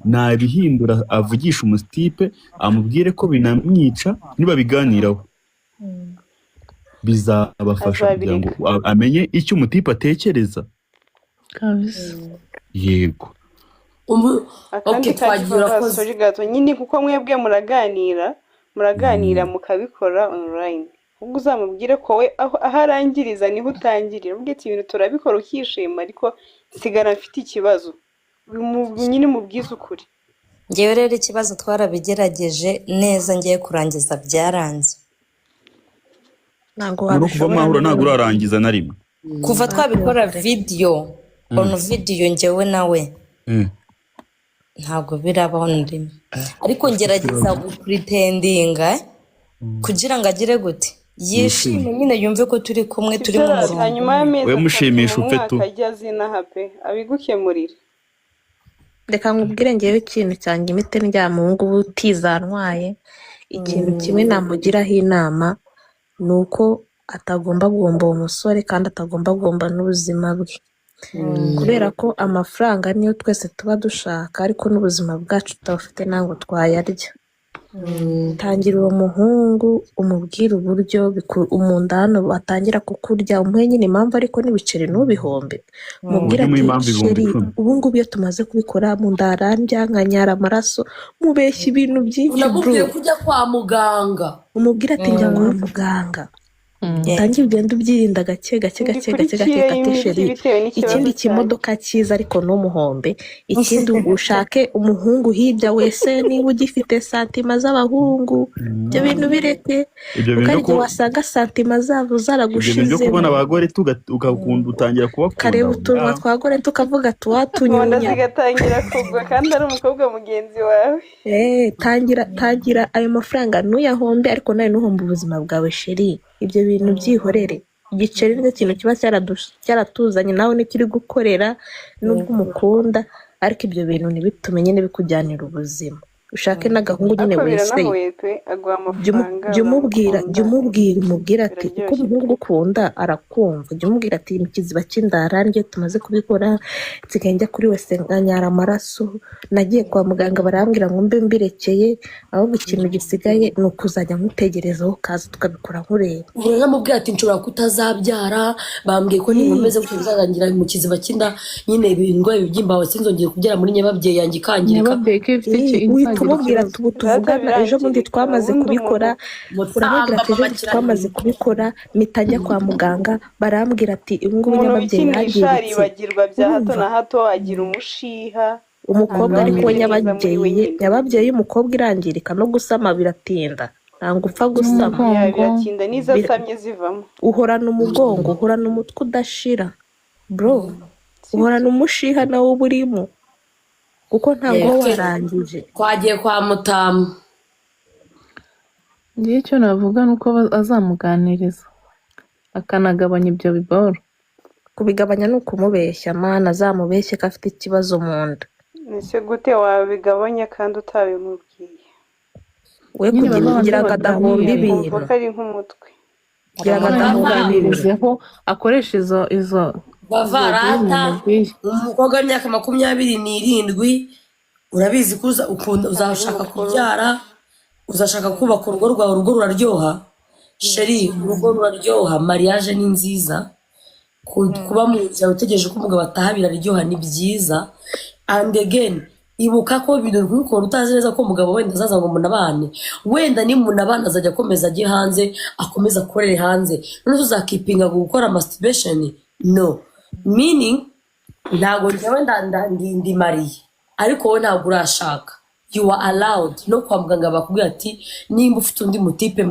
nabihindura avugisha umutipe amubwire ko binamwica niba biganiraho bizabafasha kugira ngo amenye icyo umutipe atekereza yego akandi kajya gato nyine kuko mwebwe muraganira mukabikora online ubwo uzamubwire ko we aho arangiriza niho utangirira ubwo ibintu turabikora ukishima ariko sigara mfite ikibazo nyine mubwize ukuri ngewe rero ikibazo twarabigerageje neza ngiye kurangiza byaranze ntabwo kuva mahura ntabwo urarangiza na rimwe kuva twabikora video on video ngewe nawe ntabwo birabaho na rimwe ariko ngerageza gupretendinga kugira ngo agire gute yishime nyine yumve ko turi kumwe turi mu murongo hanyuma y'amezi we mushimisha upfe tu akajya zinaha pe abigukemurira reka nkubwire ngewe ikintu cyanjye imite ndyama ubu ngubu utizantwaye ikintu kimwe namugiraho inama ni uko atagomba guhomba uwo musore kandi atagomba guhomba n'ubuzima bwe kubera ko amafaranga niyo twese tuba dushaka ariko n'ubuzima bwacu tutabufite ntabwo twayarya tangira uwo muhungu umubwire uburyo umunda hano atangira kukurya umuhe nyine impamvu ariko n'ibiceri ntubihombe umubwire ati sheri ubu ngubu iyo tumaze kubikora mu nda harandya nkanyara amaraso mubeshya ibintu byinshi unamubwiye kujya kwa muganga umubwire ati njya kwa muganga utangiye ugenda ubyirinda gake sheri ikindi kimodoka cyiza ariko n'umuhombe ikindi ushake umuhungu hirya wese niba ugifite santima z'abahungu ibyo bintu bireke ukarya wasanga santima zabo zaragushize ibyo kubona abagore ugakunda utangira kubakunda kareba utunwa twagore tukavuga tuwatunyunya zigatangira kugwa kandi ari umukobwa mugenzi wawe tangira ayo mafaranga ntuyahombe ariko nawe ntuhombe ubuzima bwawe sheri ibyo bintu byihorere igiceri nicyo kintu kiba cyaratuzanye nawe nikiri gukorera nubwo umukunda ariko ibyo bintu ntibitume nyine bikujyanira ubuzima ushake n'agahungu nyine wese jya umubwira ati uko umuhungu ukunda arakumva jya umubwira ati mu kiziba cy'indara iyo tumaze kubikora nsigaye njya kuri wese nkanyara amaraso nagiye kwa muganga barambwira ngo mbe mbirekeye ahubwo ikintu gisigaye ni ukuzajya nkutegerezaho kaza tukabikora nkureba uramubwira ati nshobora kutazabyara bambwiye ko nimumeze gutyo bizarangira mu kiziba cy'inda nyine ibindwa ibibyimba wawe sinzongeye kubyara muri nyababyeyi yanjye ikangirika umubwira ati ubu tuvugana ejo bundi twamaze kubikora uramubwira ati ejo bundi twamaze kubikora mpita njya kwa muganga barambwira ati ubu ngubu nyababyeyi yagiritse bya hato na hato agira umushiha umukobwa ariko we nyababyeyi y'umukobwa irangirika no gusama biratinda ntabwo upfa gusama biratinda n'izo asamye zivamo uhorana umugongo uhorana umutwe udashira bro uhorana umushiha nawe uba urimo kuko ntabwo warangije twagiye kwa Mutamu ngiye icyo navuga ni uko azamuganiriza akanagabanya ibyo biboro kubigabanya ni ukumubeshya mana azamubeshye ko afite ikibazo mu nda ese gute wabigabanya kandi utabimubwiye we kugira ngo adahomba ibintu ko ari nk'umutwe kugira ngo bava amuganirizeho akoresha izo bava diri rata mumubwiye. umukobwa w'imyaka 27 urabizi ko uzashaka kubyara, uzashaka kubaka urugo rwawe, urugo ruraryoha sheri, urugo ruraryoha, mariage ni nziza, kuba mu nzira utegereje ko umugabo ataha biraryoha, ni byiza. And again ibuka ko ibintu nk'uko utazi neza ko umugabo wenda azaza ngo munabane, wenda ni munabana azajya akomeza ajye hanze, akomeza akorere hanze, none uzakipinga gukora masturbation? No, meaning ntabwo njyewe ndi mariye ariko wowe ntabwo urashaka, you are allowed. No kwa muganga bakubwira ati nimba ufite undi mutipe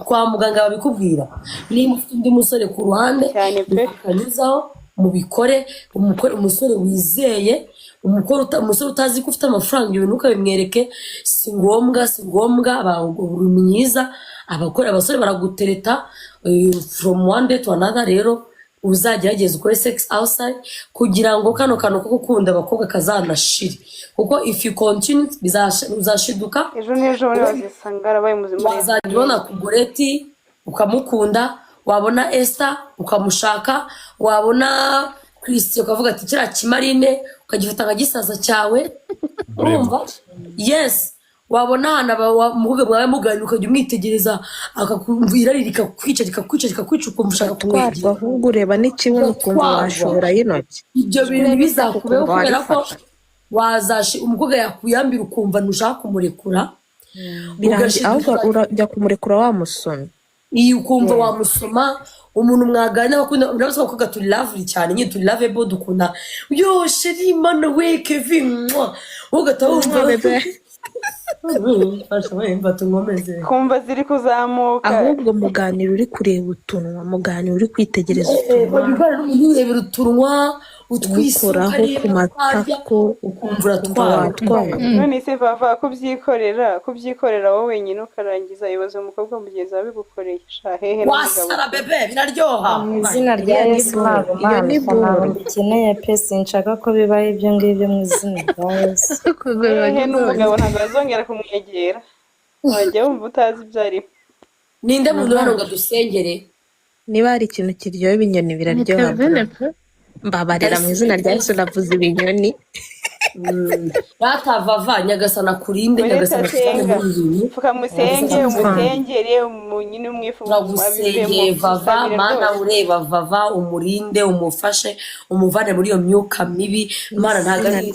kwa muganga babikubwira, nimba ufite undi musore ku ruhande cyane pe ukanyuzaho mubikore, umusore wizeye, umusore utazi ko ufite amafaranga, ibintu ukabimwereke. Si ngombwa uri mwiza, abasore baragutereta from one day to another. Rero uzagerageza ukore sex outside kugira ngo kano kantu ko gukunda abakobwa kazanashire, kuko if you continue uzashiduka ejo n'ejo bari bazisanga arabaye muzima. wazajya ubona kugoreti ukamukunda, wabona Esther ukamushaka, wabona Christian ukavuga ati kiriya kimarine ukagifata nka gisaza cyawe, urumva? Yes, wabona hana muhuge mwawe mugani ukajya umwitegereza akakumvira rikakwica ukumva ushaka kumwegera. ahubwo ureba n'ikibuno ukumva washobora y'intoki. Ibyo bintu bizakubeho kubera ko umukobwa yakuyambira ukumva ntushaka kumurekura, ahubwo urajya kumurekura wamusomye. iyo ukumva wamusoma. Umuntu mwaganira bakunda murabaza abakobwa turi lovely cyane, nyine turi lovable, dukunda yo sheri mana we Kevin ugataha kumva ziri kuzamuka. ahubwo muganira uri kureba utunwa, muganira uri kwitegereza urebera utunwa utwisuka ku matako ukumva uratwara. None se vava kubyikorera wowe wenyine ukarangiza ibibazo umukobwa mugenzi wawe bigukoreye shahehe wasara bebe biraryoha. mu izina rya Yesu ntabwo ntabwo dukeneye pe, sinshaka ko bibaho ibyo ngibyo mu izina rya Yesu. hehe n'umugabo ntabwo azongera kumwegera, wajya wumva utazi ibyo arimo. Ninde muntu hano ngo dusengere? niba hari ikintu kiryoha ibinyoni biraryoha. Mbabarira mu izina rya Yesu navuze ibinyoni. Batavava nyagasana kurinde, nyagasana kurinde. Fuka musenge umusengere umunyine umwifuza Turagusengeye vava, mana ureba vava, umurinde, umufashe, umuvane muri iyo myuka mibi. Mana ntago ari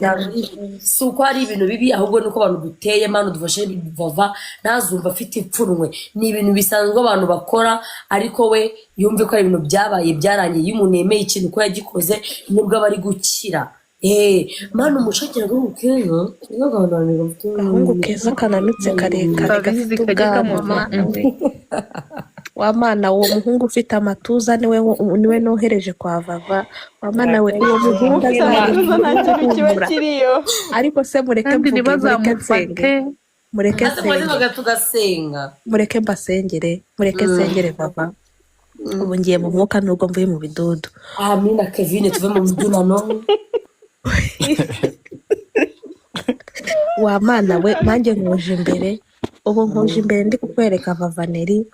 si uko ari ibintu bibi, ahubwo nuko abantu duteye. Mana dufashe vava ntazumva afite ipfunwe. Ni ibintu bisanzwe abantu bakora, ariko we yumve ko ari ibintu byabaye byarangiye. Iyo umuntu yemeye ikintu ko yagikoze nibwo aba ari gukira. Mana umushakira agahungu Agahungu keza kananutse karekare gafite ubwanwa. Wa mana uwo muhungu ufite amatuza niwe nohereje kwa vava. Wa mana we uwo muhungu ariko se mureke nsenge, mureke mbasengere, mureke nsengere vava. Ubu ngiye mu mwuka nubwo mvuye mu bidudu. Amina Kevin tuve mu bidunano. Wa mana we nanjye nkuje imbere, ubu nkuje imbere ndi kukwereka vavaneri.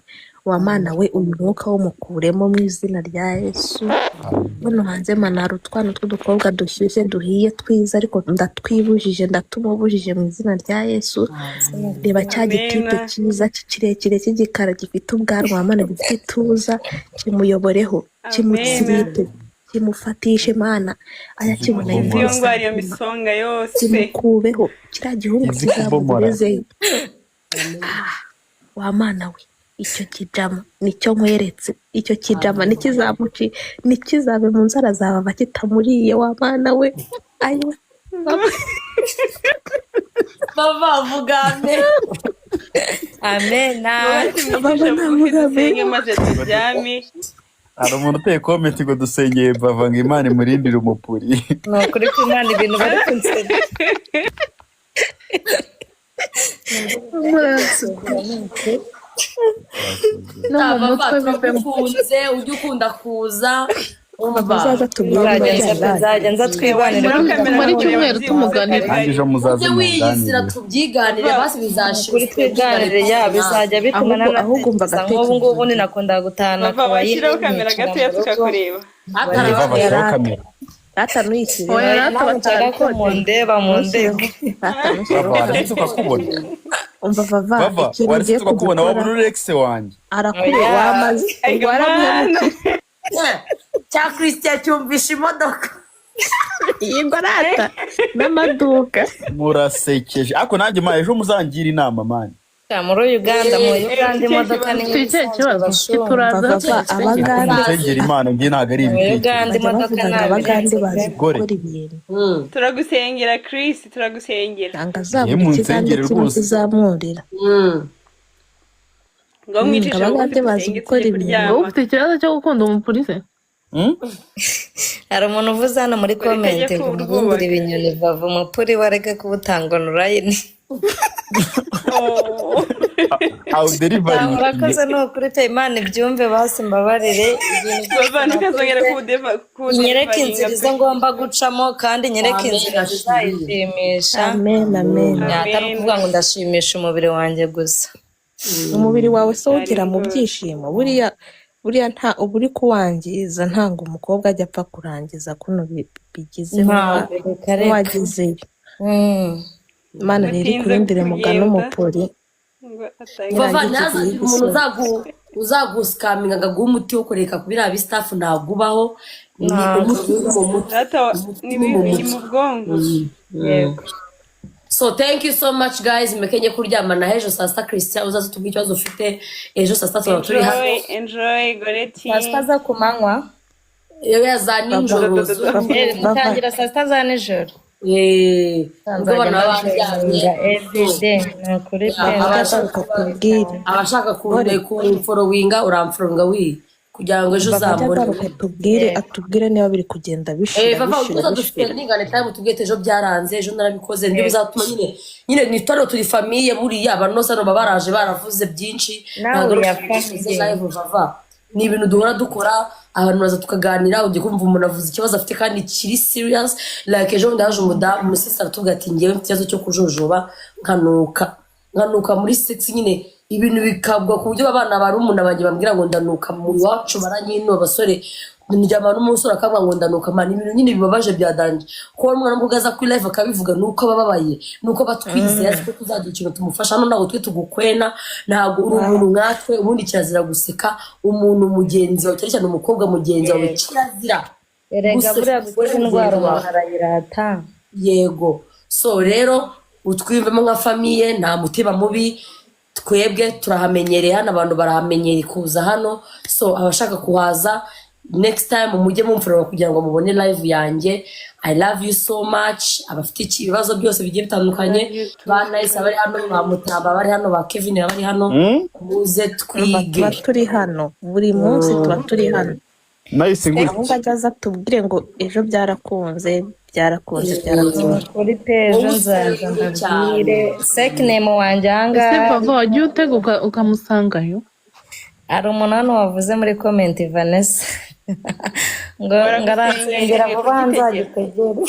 Wa mana we uyu mwuka wo mukuremo mu izina rya Yesu. Hano hanze manara utwana tw'udukobwa dushyushye duhiye twiza, ariko ndatwibujije, ndatumubujije mu izina rya Yesu. Reba cya gitipe cyiza kirekire cy'igikara gifite ubwanwa, wa mana gifite ituza, kimuyoboreho, kimutsirite, kimufatishe mana ayakibona yose, iyo misonga yose kimukubeho, kiriya gihungu kizamugezeyo. Wa mana we icyo kijama nicyo nkweretse, icyo kijama nikizabe mu nzara zawe kitamuriye. Wa mana we ayo bava vuga amen. Amen. maze turyame. Hari umuntu uteye comment ngo dusengeye bava ngo Imana imurindire umupuri. Ni ukuri ko Imana ibintu bari kunsenya. Ujye ukunda kuza muzaza tubwire nzajya nza twibanire tumara icyumweru tumuganira nanjye ejo muzaze ujye wiyisira muganire tubyiganire basi bizashira kuri twiganire bizajya bituma ahubwo umva nanatekereza nk'ubu ngubu ninakunda gutahana bava washyiraho kamera gatoya tukakureba Eva bashyiraho kamera atanuyisire oya rata nshaka ko mundeba Vava waretse ukakubona umva vava Vava ikintu waretse ugiye tukakubona waba kudukora uri Rex wanjye arakure wamaze ubwo waramuhemukiye cya Christian cyumvisha imodoka yego rata n'amaduka murasekeje ariko nanjye ma ejo muzangira inama mani muri Uganda imodoka ni ufite ikihe kibazo kituraza vava abagande musengera imana njye ntabwo ari muri ibitekerezo Uganda imodoka bavuga ngo abagande bazi Gore. gukora ibintu turagusengera Chris turagusengera nanga Ye zabura munsengere ikizamini rwose. kizamurira ngo mwicisha abagande bugufi bazi dusenge gukora tujye ibintu. wowe kuryama ufite ikibazo cyo gukunda umupolisi hari umuntu uvuze hano muri komenti ngo umuhindure ibinyoni vava umupuri wareke kubutanga online awu derivari murakoze ni ukuri pe imana ibyumve basi mbabarire bava ntukazongera inyereke inzira izo ngomba gucamo kandi inyereke inzira zizayishimisha amen amen atari ukuvuga ngo ndashimisha umubiri wanjye gusa umubiri wawe se ugira mu byishimo buriya nta uba uri kuwangiza ntabwo umukobwa ajya apfa kurangiza kuno bigizeho wagezeyo imana rero ikurindire mugana umupori Vava ntazagire umuntu uzaguskaminga ngo aguhe umuti wo kureka kubira bistaff ntabwo ubaho ni umuti uri mu mutwe ni mu bwonko yego so thank you so much guys mekenye kuryamana hejo saa sita Christian uzaze tubwire ikibazo ufite ejo saa sita tuba turi hano enjoy goreti saa sita za ku manywa yewe za nijoro mutangira saa sita za nijoro ubwo abantu baba baryamye ni ukuri pe abashaka kumforowinga uramforowinga kugira ngo ejo uzambone atubwire niba biri kugenda bishira Vava uza dufite n'ingane time tubwite ejo byaranze ejo narabikoze ndi bizatuma nyine ni toro turi famille buriya abantu bose hano baraje baravuze byinshi nawe yafashije live Vava ni ibintu duhora dukora abantu baza tukaganira ugiye kumva umuntu avuze ikibazo afite kandi kiri serious like ejo ndaje umudamu umusisi aratubwira ati ngewe mfite ikibazo cyo kujojoba nkanuka muri sex nyine ibintu bikabwa ku buryo abana bari umuntu abanjye bambwira ngo ndanuka mu iwacu baranyino abasore ndyama n'umusore akavuga ngo ndanuka man ibintu nyine bibabaje byadanje ko umwana w'umukobwa aza kuri live akabivuga nuko bababaye nuko batwizeye ko tuzagira ikintu tumufasha hano ntabwo twe tugukwena ntabwo uri umuntu nkatwe ubundi kirazira guseka umuntu mugenzi wawe cyane umukobwa mugenzi wawe kirazira erega buriya gukora indwara umuntu arayirata yego so rero utwivemo nka famille nta mutima mubi twebwe turahamenyereye hano abantu barahamenyereye kuza hano so abashaka kuhaza next time mujye mumfurira kugira ngo mubone live yanjye I love you so much abafite ibibazo byose bigiye bitandukanye ba Nice abari hano ba Mutamba bari hano ba Kevin bari hano muze twige turi hano buri munsi tuba turi hano Nice ngo ahubwo azaza tubwire ngo ejo byarakunze kuri pejo nzaza ndabwire sekname wanjye ahangaha ese Vava wagiye utega ukamusangayo hari umuntu hano wavuze muri comment Vanessa ngo aransengera vuba nzagitegere